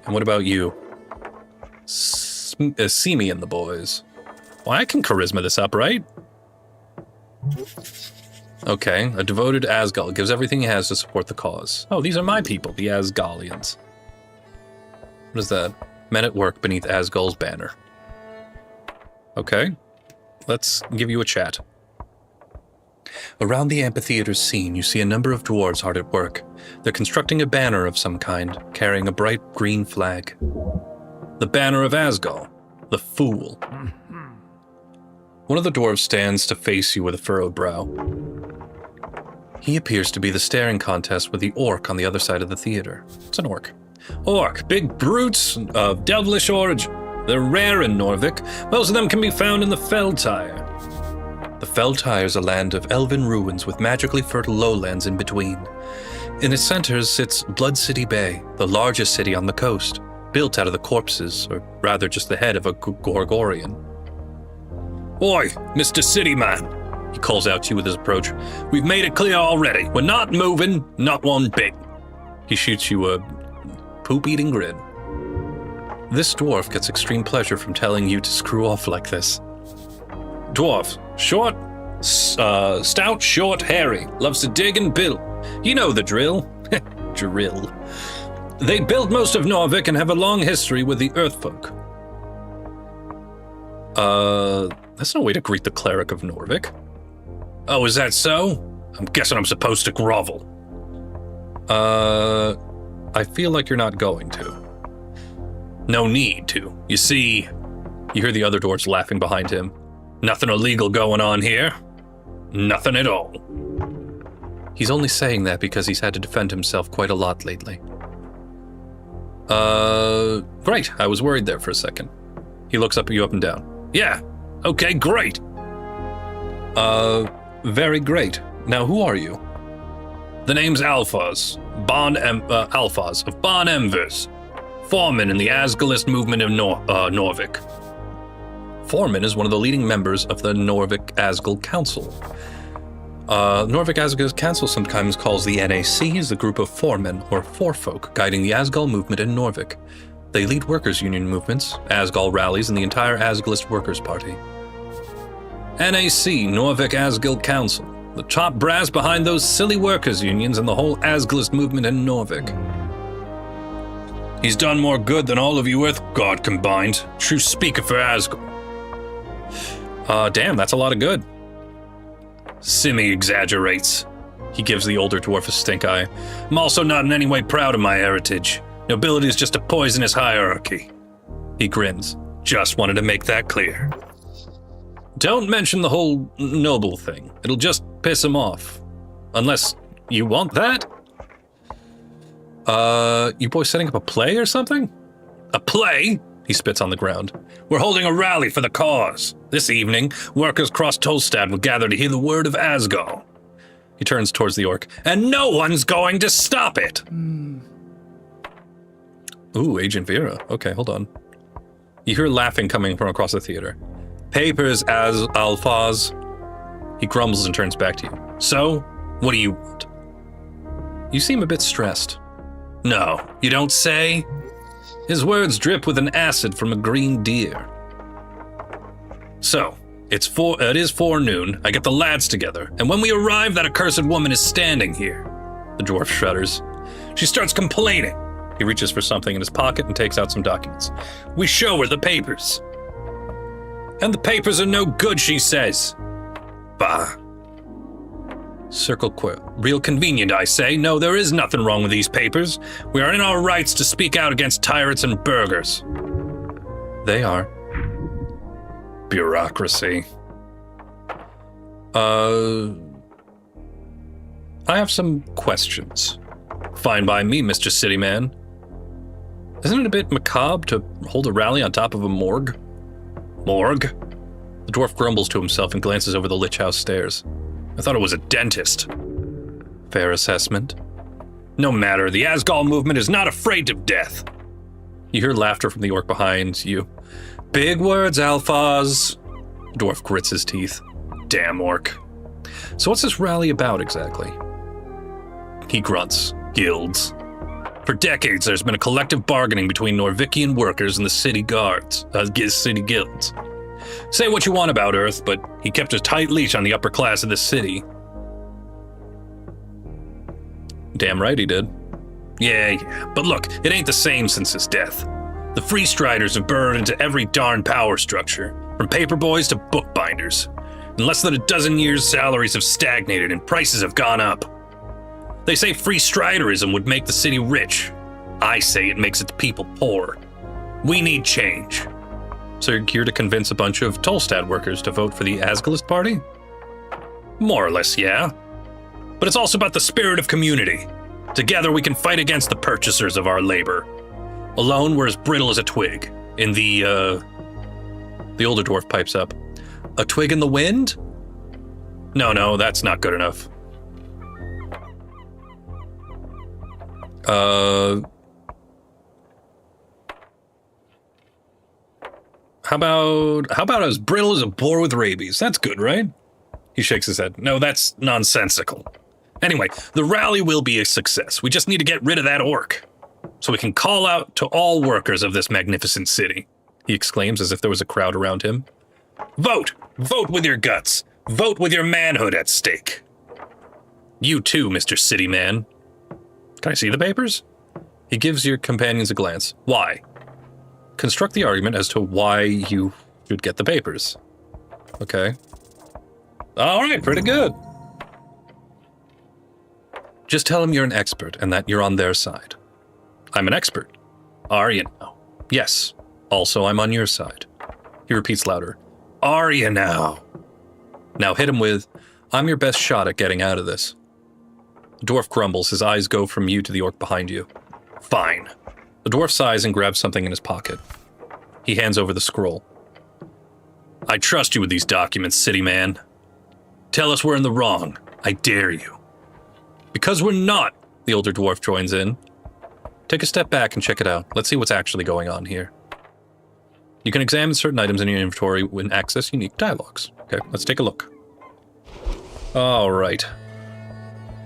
And what about you? See me and the boys. Well, I can charisma this up, right? Okay, a devoted Asgal gives everything he has to support the cause. Oh, these are my people, the Asgalians. What is that? Men at work beneath Asgal's banner. Okay, let's give you a chat. Around the amphitheater's scene, you see a number of dwarves hard at work. They're constructing a banner of some kind, carrying a bright green flag. The banner of Asgal, the Fool. One of the dwarves stands to face you with a furrowed brow. He appears to be the staring contest with the orc on the other side of the theater. It's an orc. Orc, big brutes of devilish origin. They're rare in Norvik. Most of them can be found in the Feltire. The Feltire is a land of elven ruins with magically fertile lowlands in between. In its center sits Blood City Bay, the largest city on the coast, built out of the corpses, or rather just the head of a Gorgorian. Oi, Mr. City Man, he calls out to you with his approach. We've made it clear already. We're not moving, not one bit. He shoots you a poop-eating grin. This dwarf gets extreme pleasure from telling you to screw off like this. Dwarf, short, stout, short, hairy, loves to dig and build. You know the drill. Drill. They built most of Norvik and have a long history with the Earthfolk. That's no way to greet the cleric of Norvik. Oh, is that so? I'm guessing I'm supposed to grovel. I feel like you're not going to. No need to. You see, you hear the other dwarves laughing behind him. Nothing illegal going on here. Nothing at all. He's only saying that because he's had to defend himself quite a lot lately. Great. I was worried there for a second. He looks up at you up and down. Yeah. Okay, great. Very great. Now, who are you? The name's Alphas. Alphas of Bon Emvers. Foreman in the Asgalist movement of Norvik. Foreman is one of the leading members of the Norvik Asgal Council. Norvik Asgal Council sometimes calls the NAC as a group of foremen or forefolk guiding the Asgal movement in Norvik. They lead workers' union movements, Asgal rallies, and the entire Asgalist Workers' Party. NAC, Norvik Asgal Council, the top brass behind those silly workers' unions and the whole Asgalist movement in Norvik. He's done more good than all of you Earthguard combined. True speaker for Asgal. Damn, that's a lot of good. Simi exaggerates. He gives the older dwarf a stink eye. I'm also not in any way proud of my heritage. Nobility is just a poisonous hierarchy. He grins. Just wanted to make that clear. Don't mention the whole noble thing. It'll just piss him off. Unless you want that? You boys setting up a play or something? A play? He spits on the ground. We're holding a rally for the cause. This evening, workers across Tolstad will gather to hear the word of Asgal. He turns towards the orc. And no one's going to stop it! Ooh, Agent Vera. Okay, hold on. You hear laughing coming from across the theater. Papers as Alphas. He grumbles and turns back to you. So, what do you want? You seem a bit stressed. No, you don't say? His words drip with an acid from a green deer. So, it is forenoon. I get the lads together, and when we arrive, that accursed woman is standing here. The dwarf shudders. She starts complaining. He reaches for something in his pocket and takes out some documents. We show her the papers. And the papers are no good, she says. Bah. Circle quit. Real convenient, I say. No, there is nothing wrong with these papers. We are in our rights to speak out against tyrants and burghers. They are. Bureaucracy. I have some questions. Fine by me, Mr. Cityman. Isn't it a bit macabre to hold a rally on top of a morgue? Morgue? The dwarf grumbles to himself and glances over the Lich House stairs. I thought it was a dentist. Fair assessment. No matter, the Asgal movement is not afraid of death. You hear laughter from the orc behind you. Big words, Alphas. The dwarf grits his teeth. Damn orc. So what's this rally about exactly? He grunts. Guilds. For decades, there's been a collective bargaining between Norvikian workers and the city guards, city guilds. Say what you want about Earth, but he kept a tight leash on the upper class of the city. Damn right he did. Yeah, but look, it ain't the same since his death. The Free Striders have burrowed into every darn power structure, from paperboys to bookbinders. In less than a dozen years, salaries have stagnated and prices have gone up. They say Free Striderism would make the city rich. I say it makes its people poor. We need change. So you're here to convince a bunch of Tolstad workers to vote for the Asgalist party? More or less, yeah. But it's also about the spirit of community. Together we can fight against the purchasers of our labor. Alone we're as brittle as a twig. In the older dwarf pipes up. A twig in the wind? No, that's not good enough. How about as brittle as a boar with rabies? That's good, right? He shakes his head. No, that's nonsensical. Anyway, the rally will be a success. We just need to get rid of that orc. So we can call out to all workers of this magnificent city. He exclaims as if there was a crowd around him. Vote! Vote with your guts! Vote with your manhood at stake! You too, Mr. Cityman. Can I see the papers? He gives your companions a glance. Why? Construct the argument as to why you should get the papers. Okay. All right, pretty good. Just tell them you're an expert and that you're on their side. I'm an expert. Are you now? Yes. Also, I'm on your side. He repeats louder. Are you now? Now hit him with, I'm your best shot at getting out of this. The dwarf grumbles. His eyes go from you to the orc behind you. Fine. The dwarf sighs and grabs something in his pocket. He hands over the scroll. I trust you with these documents, city man. Tell us we're in the wrong. I dare you. Because we're not, the older dwarf joins in. Take a step back and check it out. Let's see what's actually going on here. You can examine certain items in your inventory and access unique dialogues. Okay, let's take a look. All right.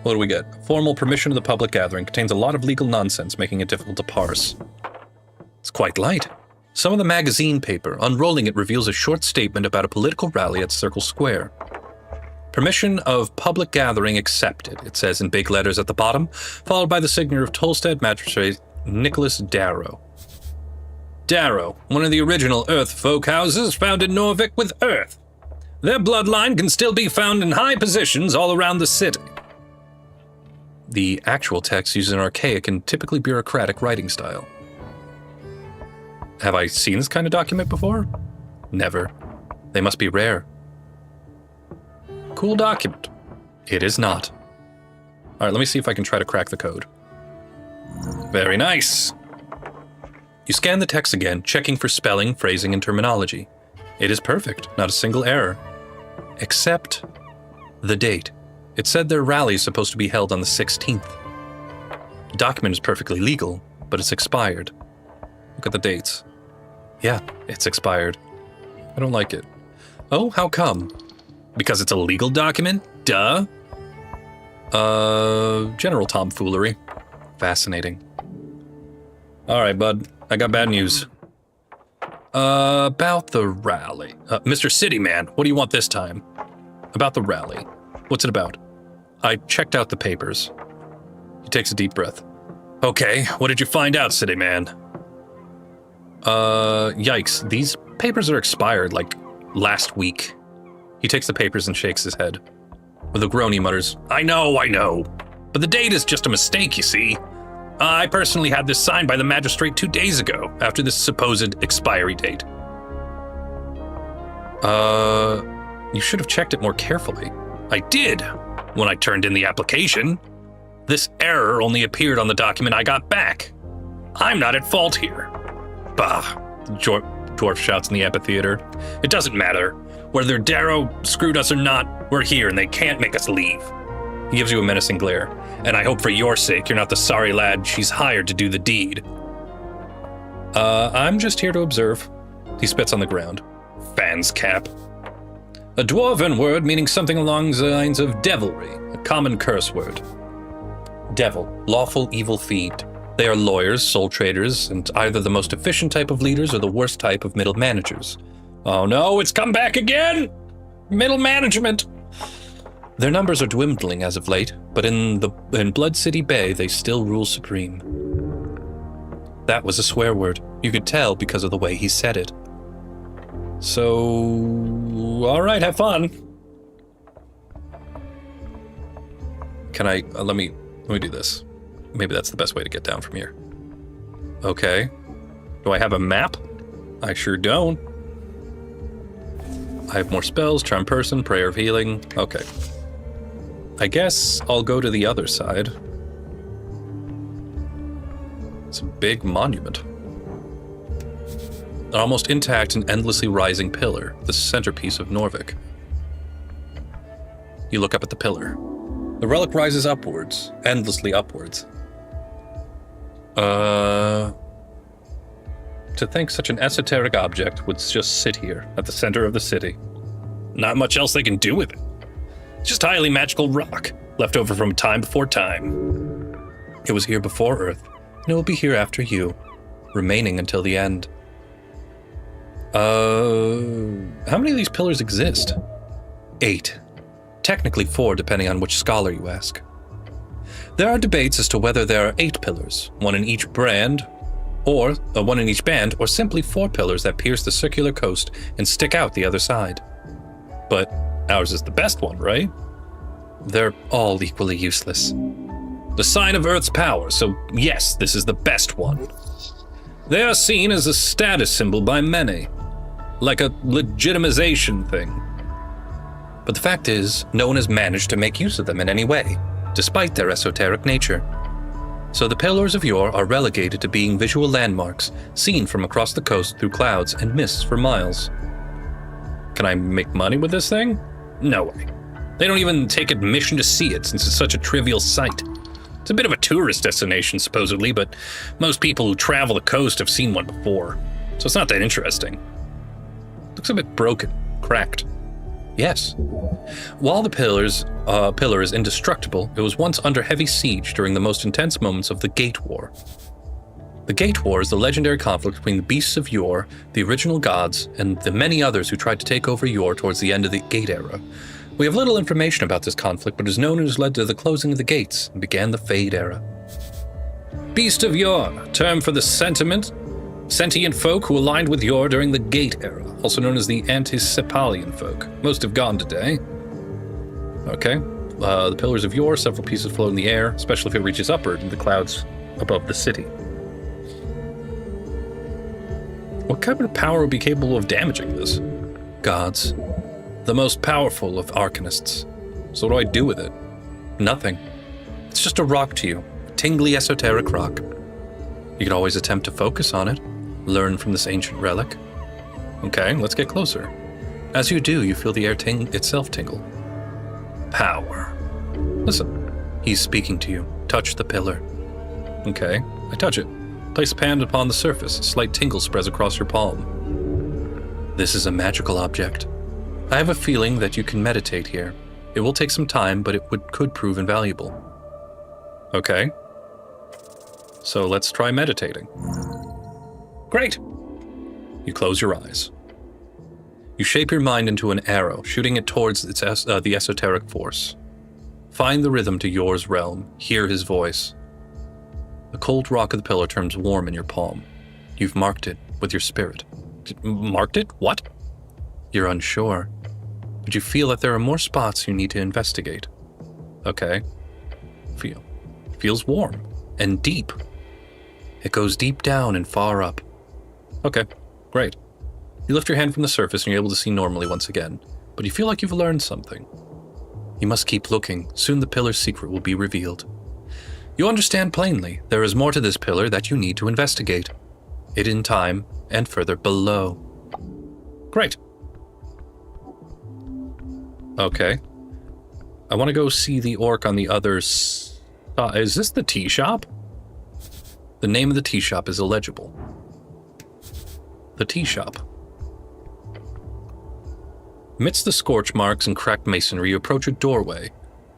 What do we get? Formal permission of the public gathering contains a lot of legal nonsense, making it difficult to parse. It's quite light. Some of the magazine paper, unrolling it, reveals a short statement about a political rally at Circle Square. Permission of public gathering accepted, it says in big letters at the bottom, followed by the signature of Tolstad magistrate Nicholas Darrow. Darrow, one of the original Earth folk houses, founded Norvik with Earth. Their bloodline can still be found in high positions all around the city. The actual text uses an archaic and typically bureaucratic writing style. Have I seen this kind of document before? Never. They must be rare. Cool document. It is not. All right, let me see if I can try to crack the code. Very nice. You scan the text again, checking for spelling, phrasing, and terminology. It is perfect, not a single error. Except the date. It said their rally is supposed to be held on the 16th. The document is perfectly legal, but it's expired. Look at the dates. Yeah, it's expired. I don't like it. Oh, how come? Because it's a legal document? Duh. General tomfoolery. Fascinating. All right, bud. I got bad news. About the rally. Mr. Cityman, what do you want this time? About the rally. What's it about? I checked out the papers. He takes a deep breath. Okay, what did you find out, City Man? Yikes. These papers are expired, like, last week. He takes the papers and shakes his head. With a groan, he mutters, I know. But the date is just a mistake, you see. I personally had this signed by the magistrate 2 days ago, after this supposed expiry date. You should have checked it more carefully. I did, when I turned in the application. This error only appeared on the document I got back. I'm not at fault here. Bah, Dwarf shouts in the amphitheater. It doesn't matter. Whether Darrow screwed us or not, we're here and they can't make us leave. He gives you a menacing glare. And I hope for your sake you're not the sorry lad she's hired to do the deed. I'm just here to observe. He spits on the ground. Fan's cap. A dwarven word meaning something along the lines of devilry, a common curse word. Devil, lawful evil fiend. They are lawyers, soul traders, and either the most efficient type of leaders or the worst type of middle managers. Oh no, it's come back again! Middle management! Their numbers are dwindling as of late, but in Blood City Bay, they still rule supreme. That was a swear word. You could tell because of the way he said it. So, all right, have fun. Can I, let me do this. Maybe that's the best way to get down from here. Okay. Do I have a map? I sure don't. I have more spells, Charm Person, Prayer of Healing. Okay. I guess I'll go to the other side. It's a big monument. An almost intact and endlessly rising pillar, the centerpiece of Norvik. You look up at the pillar. The relic rises upwards, endlessly upwards. To think such an esoteric object would just sit here at the center of the city. Not much else they can do with it. It's just highly magical rock, left over from time before time. It was here before Earth, and it will be here after you, remaining until the end. How many of these pillars exist? 8. Technically 4, depending on which scholar you ask. There are debates as to whether there are 8 pillars, one in each band, or simply 4 pillars that pierce the circular coast and stick out the other side. But ours is the best one, right? They're all equally useless. The sign of Earth's power, so yes, this is the best one. They are seen as a status symbol by many, like a legitimization thing. But the fact is, no one has managed to make use of them in any way, despite their esoteric nature. So the pillars of yore are relegated to being visual landmarks, seen from across the coast through clouds and mists for miles. Can I make money with this thing? No way. They don't even take admission to see it, since it's such a trivial sight. It's a bit of a tourist destination, supposedly, but most people who travel the coast have seen one before, so it's not that interesting. Looks a bit broken, cracked. Yes. While the pillar is indestructible, it was once under heavy siege during the most intense moments of the Gate War. The Gate War is the legendary conflict between the beasts of yore, the original gods, and the many others who tried to take over yore towards the end of the Gate era. We have little information about this conflict, but it is known it has led to the closing of the gates and began the Fade era. Beast of yore, term for the sentient folk who aligned with yore during the Gate era, also known as the Antisepalian folk. Most have gone today. Okay. The pillars of yore, several pieces float in the air, especially if it reaches upward in the clouds above the city. What kind of power would be capable of damaging this? Gods. The most powerful of arcanists. So what do I do with it? Nothing. It's just a rock to you. A tingly esoteric rock. You could always attempt to focus on it. Learn from this ancient relic. Okay, let's get closer. As you do, you feel the air itself tingle. Power. Listen, he's speaking to you. Touch the pillar. Okay, I touch it. Place a hand upon the surface. A slight tingle spreads across your palm. This is a magical object. I have a feeling that you can meditate here. It will take some time, but it could prove invaluable. Okay. So let's try meditating. Great. You close your eyes. You shape your mind into an arrow, shooting it towards the esoteric force. Find the rhythm to yours realm. Hear his voice. The cold rock of the pillar turns warm in your palm. You've marked it with your spirit. Marked it? What? You're unsure, but you feel that there are more spots you need to investigate. Okay. Feels warm and deep. It goes deep down and far up. Okay, great. You lift your hand from the surface and you're able to see normally once again, but you feel like you've learned something. You must keep looking. Soon the pillar's secret will be revealed. You understand plainly there is more to this pillar that you need to investigate. It in time and further below. Great. Okay. I want to go see the orc on the other is this the tea shop? The name of the tea shop is illegible. The tea shop. Amidst the scorch marks and cracked masonry, you approach a doorway.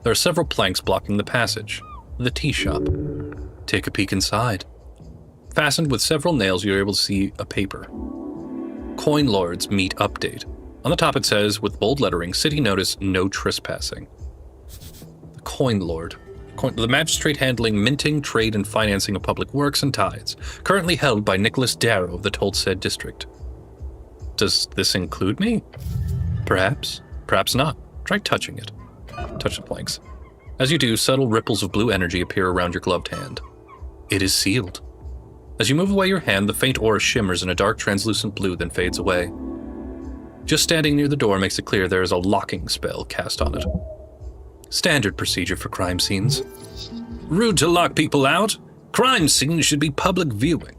There are several planks blocking the passage. The tea shop. Take a peek inside. Fastened with several nails, you're able to see a paper. Coin Lords Meet Update. On the top it says, with bold lettering, City Notice, No Trespassing. The Coin Lord. The magistrate handling minting, trade, and financing of public works and tithes. Currently held by Nicholas Darrow of the Tolstead district. Does this include me? Perhaps. Perhaps not. Try touching it. Touch the planks. As you do, subtle ripples of blue energy appear around your gloved hand. It is sealed. As you move away your hand, the faint aura shimmers in a dark translucent blue, then fades away. Just standing near the door makes it clear there is a locking spell cast on it. Standard procedure for crime scenes. Rude to lock people out. Crime scenes should be public viewing.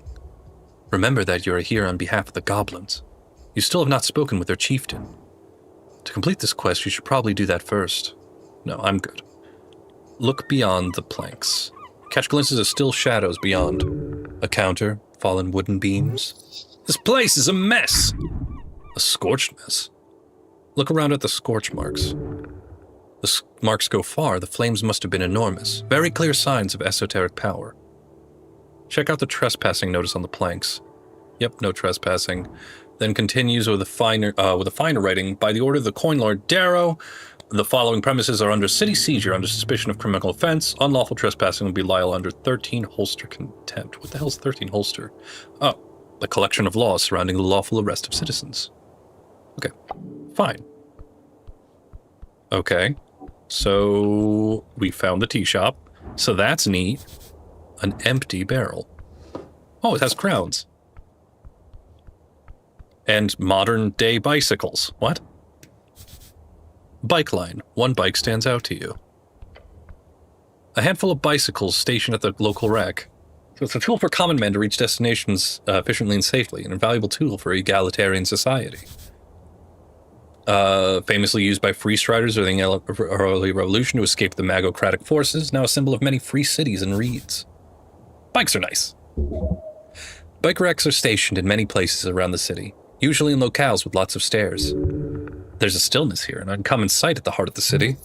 Remember that you are here on behalf of the goblins. You still have not spoken with their chieftain. To complete this quest, you should probably do that first. No, I'm good. Look beyond the planks. Catch glimpses of still shadows beyond. A counter, fallen wooden beams. This place is a mess. A scorched mess. Look around at the scorch marks. The marks go far. The flames must have been enormous. Very clear signs of esoteric power. Check out the trespassing notice on the planks. Yep, no trespassing. Then continues with a finer writing. By the order of the Coin Lord Darrow, the following premises are under city seizure under suspicion of criminal offense. Unlawful trespassing will be liable under 13 holster contempt. What the hell's 13 holster? Oh, the collection of laws surrounding the lawful arrest of citizens. Okay, fine. Okay, so we found the tea shop. So that's neat. An empty barrel. Oh, it has crowns. And modern-day bicycles. What? Bike line. One bike stands out to you. A handful of bicycles stationed at the local wreck. So it's a tool for common men to reach destinations efficiently and safely, an invaluable tool for egalitarian society. Famously used by free striders during the early revolution to escape the magocratic forces, now a symbol of many free cities and reeds. Bikes are nice. Bike racks are stationed in many places around the city, usually in locales with lots of stairs. There's a stillness here, an uncommon sight at the heart of the city.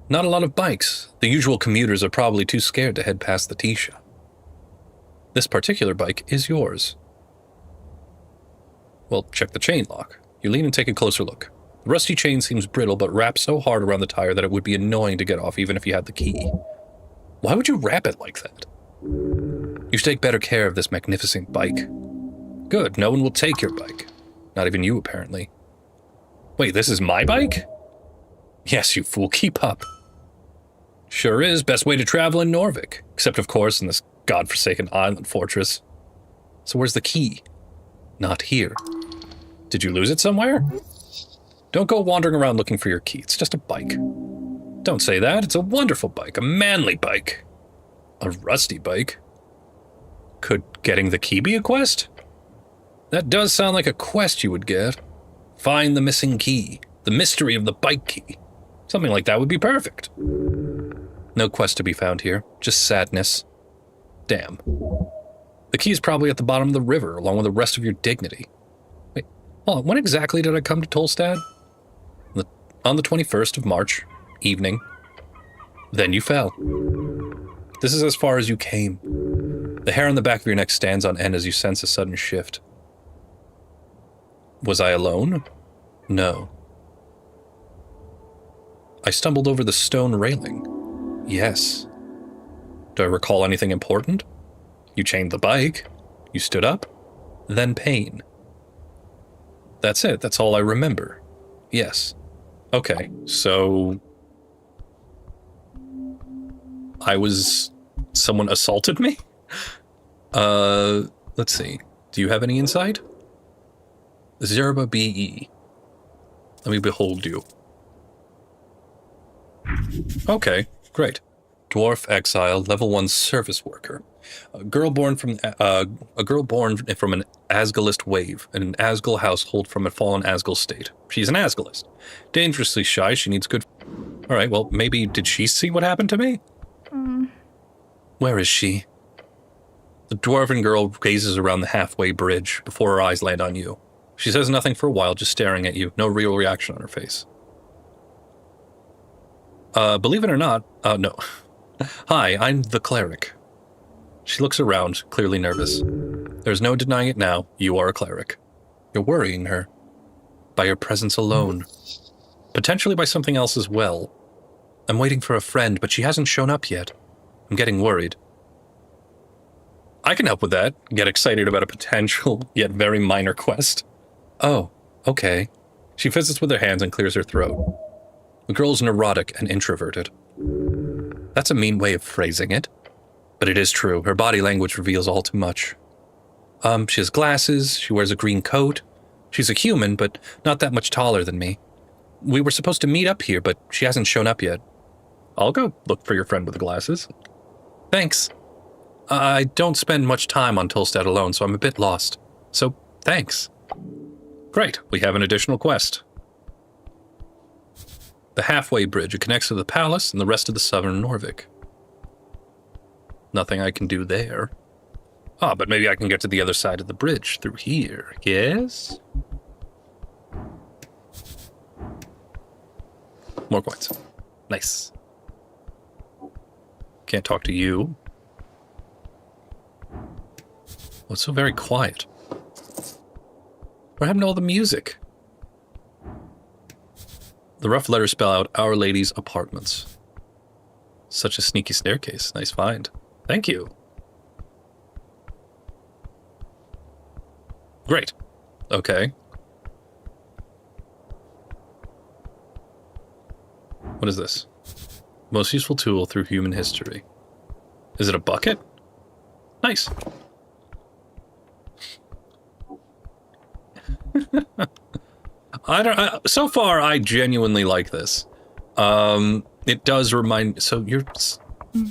Not a lot of bikes. The usual commuters are probably too scared to head past the tea shop. This particular bike is yours. Well, check the chain lock. You lean and take a closer look. The rusty chain seems brittle, but wrapped so hard around the tire that it would be annoying to get off even if you had the key. Why would you wrap it like that? You should take better care of this magnificent bike. Good, no one will take your bike. Not even you, apparently. Wait, this is my bike? Yes, you fool, keep up. Sure is, best way to travel in Norvik. Except, of course, in this godforsaken island fortress. So where's the key? Not here. Did you lose it somewhere? Don't go wandering around looking for your key. It's just a bike. Don't say that. It's a wonderful bike. A manly bike. A rusty bike. Could getting the key be a quest? That does sound like a quest you would get. Find the missing key. The mystery of the bike key. Something like that would be perfect. No quest to be found here. Just sadness. Damn. The key is probably at the bottom of the river, along with the rest of your dignity. Wait, hold on, when exactly did I come to Tolstad? On the 21st of March, evening. Then you fell. This is as far as you came. The hair on the back of your neck stands on end as you sense a sudden shift. Was I alone? No. I stumbled over the stone railing. Yes. Do I recall anything important? You chained the bike. You stood up. Then pain. That's it. That's all I remember. Yes. Okay, so... Someone assaulted me? Let's see. Do you have any insight? Zerba B.E. Let me behold you. Okay, great. Dwarf exile, level 1 service worker. A girl born from an Asgalist wave, in an Asgal household from a fallen Asgal state. She's an Asgalist. Dangerously shy, she needs good... Alright, well, maybe did she see what happened to me? Where is she? The dwarven girl gazes around the halfway bridge before her eyes land on you. She says nothing for a while, just staring at you. No real reaction on her face. Believe it or not, no. Hi, I'm the cleric. She looks around, clearly nervous. There's no denying it now. You are a cleric. You're worrying her. By your presence alone. Potentially by something else as well. I'm waiting for a friend, but she hasn't shown up yet. I'm getting worried. I can help with that. Get excited about a potential, yet very minor quest. Oh, okay. She fizzes with her hands and clears her throat. The girl's neurotic and introverted. That's a mean way of phrasing it. But it is true. Her body language reveals all too much. She has glasses. She wears a green coat. She's a human, but not that much taller than me. We were supposed to meet up here, but she hasn't shown up yet. I'll go look for your friend with the glasses. Thanks. I don't spend much time on Tolstad alone, so I'm a bit lost. So, thanks. Great, we have an additional quest. The halfway bridge. It connects to the palace and the rest of the southern Norvik. Nothing I can do there. But maybe I can get to the other side of the bridge through here. Yes? More coins. Nice. Can't talk to you. Oh, it's so very quiet. What happened to all the music? The rough letters spell out Our Lady's Apartments. Such a sneaky staircase. Nice find. Thank you. Great. Okay. What is this? Most useful tool through human history. Is it a bucket? Nice. So far, I genuinely like this. It does remind... So you're...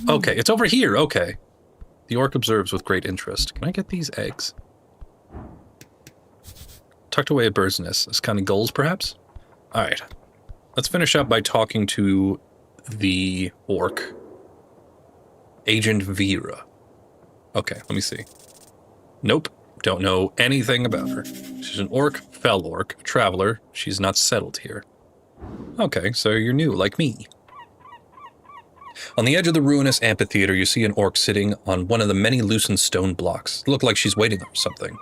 Okay, it's over here. Okay. The orc observes with great interest. Can I get these eggs? Tucked away a bird's nest. This kind of goals, perhaps? All right. Let's finish up by talking to the orc. Agent Vera. Okay, let me see. Nope. Don't know anything about her. She's an orc, fell orc, a traveler. She's not settled here. Okay, so you're new, like me. On the edge of the ruinous amphitheater, you see an orc sitting on one of the many loosened stone blocks. Look like she's waiting for something.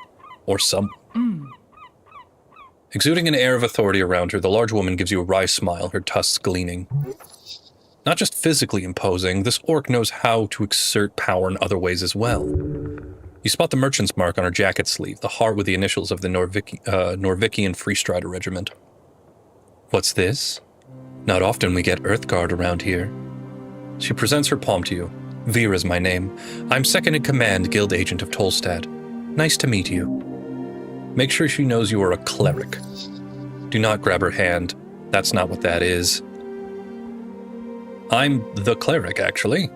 Or someone. Exuding an air of authority around her, the large woman gives you a wry smile, her tusks gleaming. Not just physically imposing, this orc knows how to exert power in other ways as well. You spot the merchant's mark on her jacket sleeve, the heart with the initials of the Norvikian Freestrider Regiment. What's this? Not often we get Earthguard around here. She presents her palm to you. Vera's my name. I'm second in command guild agent of Tolstad. Nice to meet you. Make sure she knows you are a cleric. Do not grab her hand. That's not what that is. I'm the cleric, actually.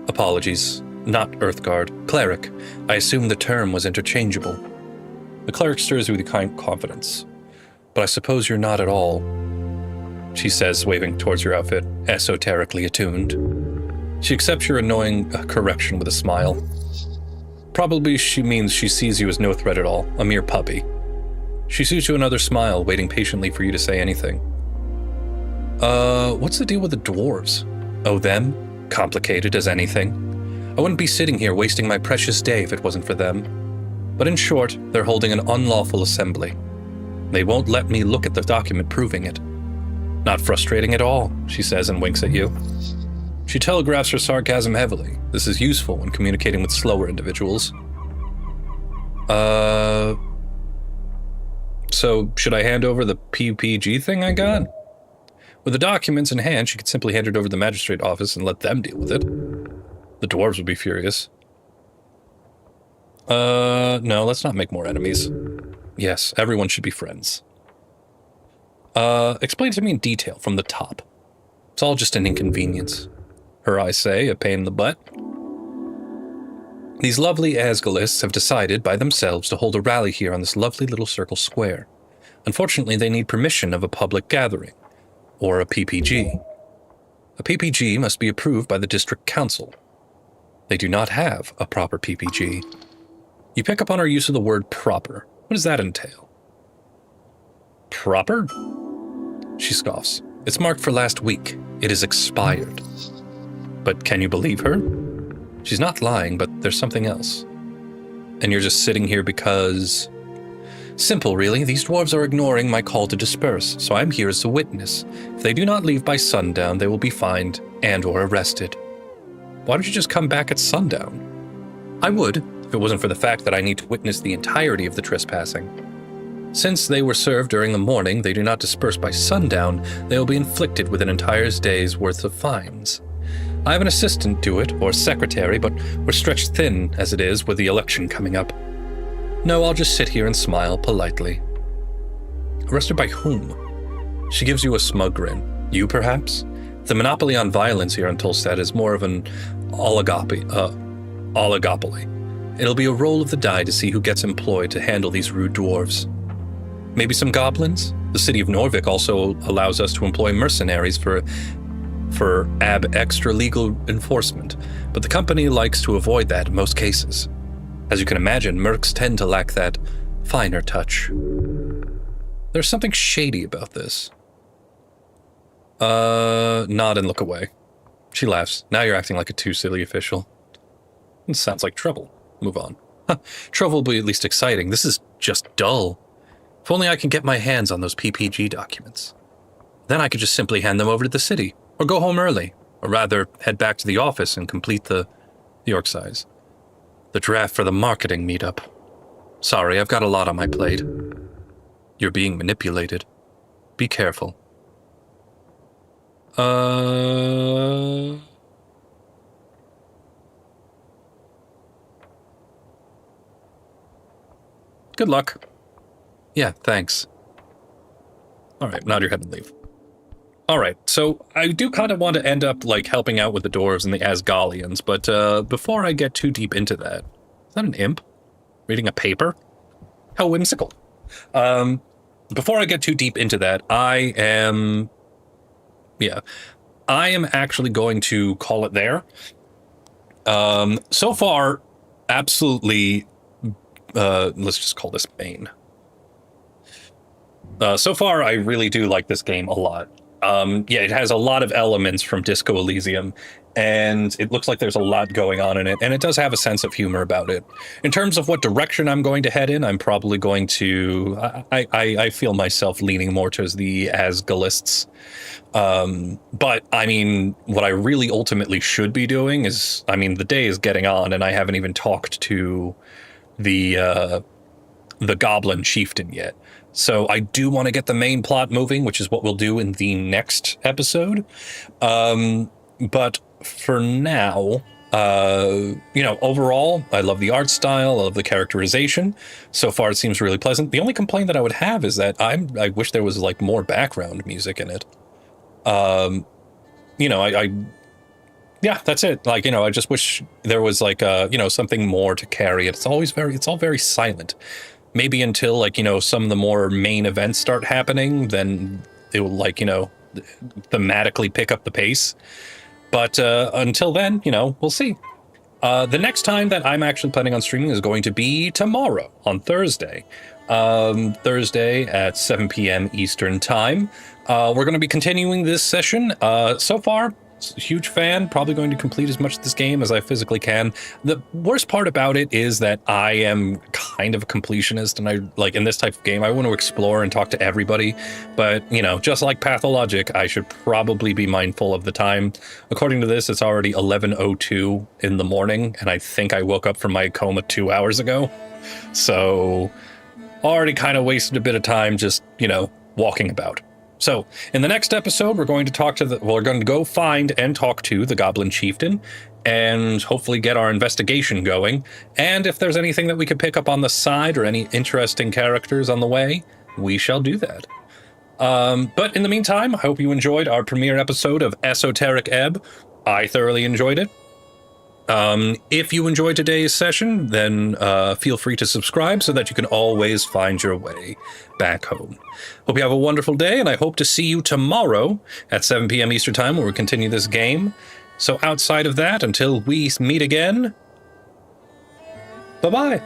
Apologies. Not Earthguard. Cleric. I assumed the term was interchangeable. The cleric stirs you with kind confidence. But I suppose you're not at all. She says, waving towards your outfit, esoterically attuned. She accepts your annoying correction with a smile. Probably she means she sees you as no threat at all, a mere puppy. She shoots you another smile, waiting patiently for you to say anything. What's the deal with the dwarves? Oh, them? Complicated as anything. I wouldn't be sitting here wasting my precious day if it wasn't for them. But in short, they're holding an unlawful assembly. They won't let me look at the document proving it. Not frustrating at all, she says and winks at you. She telegraphs her sarcasm heavily. This is useful when communicating with slower individuals. So should I hand over the PPG thing I got? With the documents in hand, she could simply hand it over to the magistrate office and let them deal with it. The dwarves would be furious. No, let's not make more enemies. Yes, everyone should be friends. Explain to me in detail from the top. It's all just an inconvenience. Her, I say, a pain in the butt. These lovely Asgalists have decided by themselves to hold a rally here on this lovely little circle square. Unfortunately, they need permission of a public gathering, or a PPG. A PPG must be approved by the district council. They do not have a proper PPG. You pick up on our use of the word proper. What does that entail? Proper? She scoffs. It's marked for last week. It is expired. But can you believe her? She's not lying, but there's something else. And you're just sitting here because... Simple, really. These dwarves are ignoring my call to disperse, so I'm here as a witness. If they do not leave by sundown, they will be fined and or arrested. Why don't you just come back at sundown? I would, if it wasn't for the fact that I need to witness the entirety of the trespassing. Since they were served during the morning, they do not disperse by sundown, they will be inflicted with an entire day's worth of fines. I have an assistant do it, or secretary, but we're stretched thin as it is with the election coming up. No, I'll just sit here and smile politely. Arrested by whom? She gives you a smug grin. You, perhaps? The monopoly on violence here in Tolstad is more of an oligopoly. It'll be a roll of the die to see who gets employed to handle these rude dwarves. Maybe some goblins? The city of Norvik also allows us to employ mercenaries for ab extra legal enforcement, but the company likes to avoid that in most cases. As you can imagine, mercs tend to lack that finer touch. There's something shady about this. Nod and look away. She laughs. Now you're acting like a too silly official. It sounds like trouble. Move on. Trouble will be at least exciting. This is just dull. If only I can get my hands on those PPG documents. Then I could just simply hand them over to the city. Or go home early, or rather, head back to the office and complete the orc size. The draft for the marketing meetup. Sorry, I've got a lot on my plate. You're being manipulated. Be careful. Good luck. Yeah, thanks. All right, nod your head and leave. All right, so I do kind of want to end up like helping out with the dwarves and the Asgalians, but before I get too deep into that, is that an imp reading a paper? How whimsical. Before I get too deep into that, I am actually going to call it there. So far, absolutely, let's just call this Bane. So far, I really do like this game a lot. It has a lot of elements from Disco Elysium, and it looks like there's a lot going on in it, and it does have a sense of humor about it. In terms of what direction I'm going to head in, I'm probably going to... I feel myself leaning more towards the Asgalists. But, I mean, what I really ultimately should be doing is... I mean, the day is getting on, and I haven't even talked to the Goblin Chieftain yet. So I do want to get the main plot moving, which is what we'll do in the next episode. But for now, overall, I love the art style, I love the characterization. So far, it seems really pleasant. The only complaint that I would have is that I wish there was like more background music in it. That's it. Like, I just wish there was like, something more to carry it. It's all very silent. Maybe until, like, some of the more main events start happening, then it will, like, thematically pick up the pace. But until then, we'll see. The next time that I'm actually planning on streaming is going to be tomorrow, on Thursday. Thursday at 7 p.m. Eastern Time. We're going to be continuing this session. So far, Huge fan, probably going to complete as much of this game as I physically can. The worst part about it is that I am kind of a completionist, and I, like, in this type of game, I want to explore and talk to everybody, but, you know, just like Pathologic, I should probably be mindful of the time. According to this, it's already 11:02 in the morning, and I think I woke up from my coma 2 hours ago, so already kind of wasted a bit of time just, you know, walking about. So, in the next episode, we're going to go find and talk to the Goblin Chieftain, and hopefully get our investigation going. And if there's anything that we could pick up on the side, or any interesting characters on the way, we shall do that. But in the meantime, I hope you enjoyed our premiere episode of Esoteric Ebb. I thoroughly enjoyed it. If you enjoyed today's session, then feel free to subscribe so that you can always find your way back home. Hope you have a wonderful day, and I hope to see you tomorrow at 7 p.m. Eastern Time, where we continue this game. So outside of that, until we meet again, bye-bye.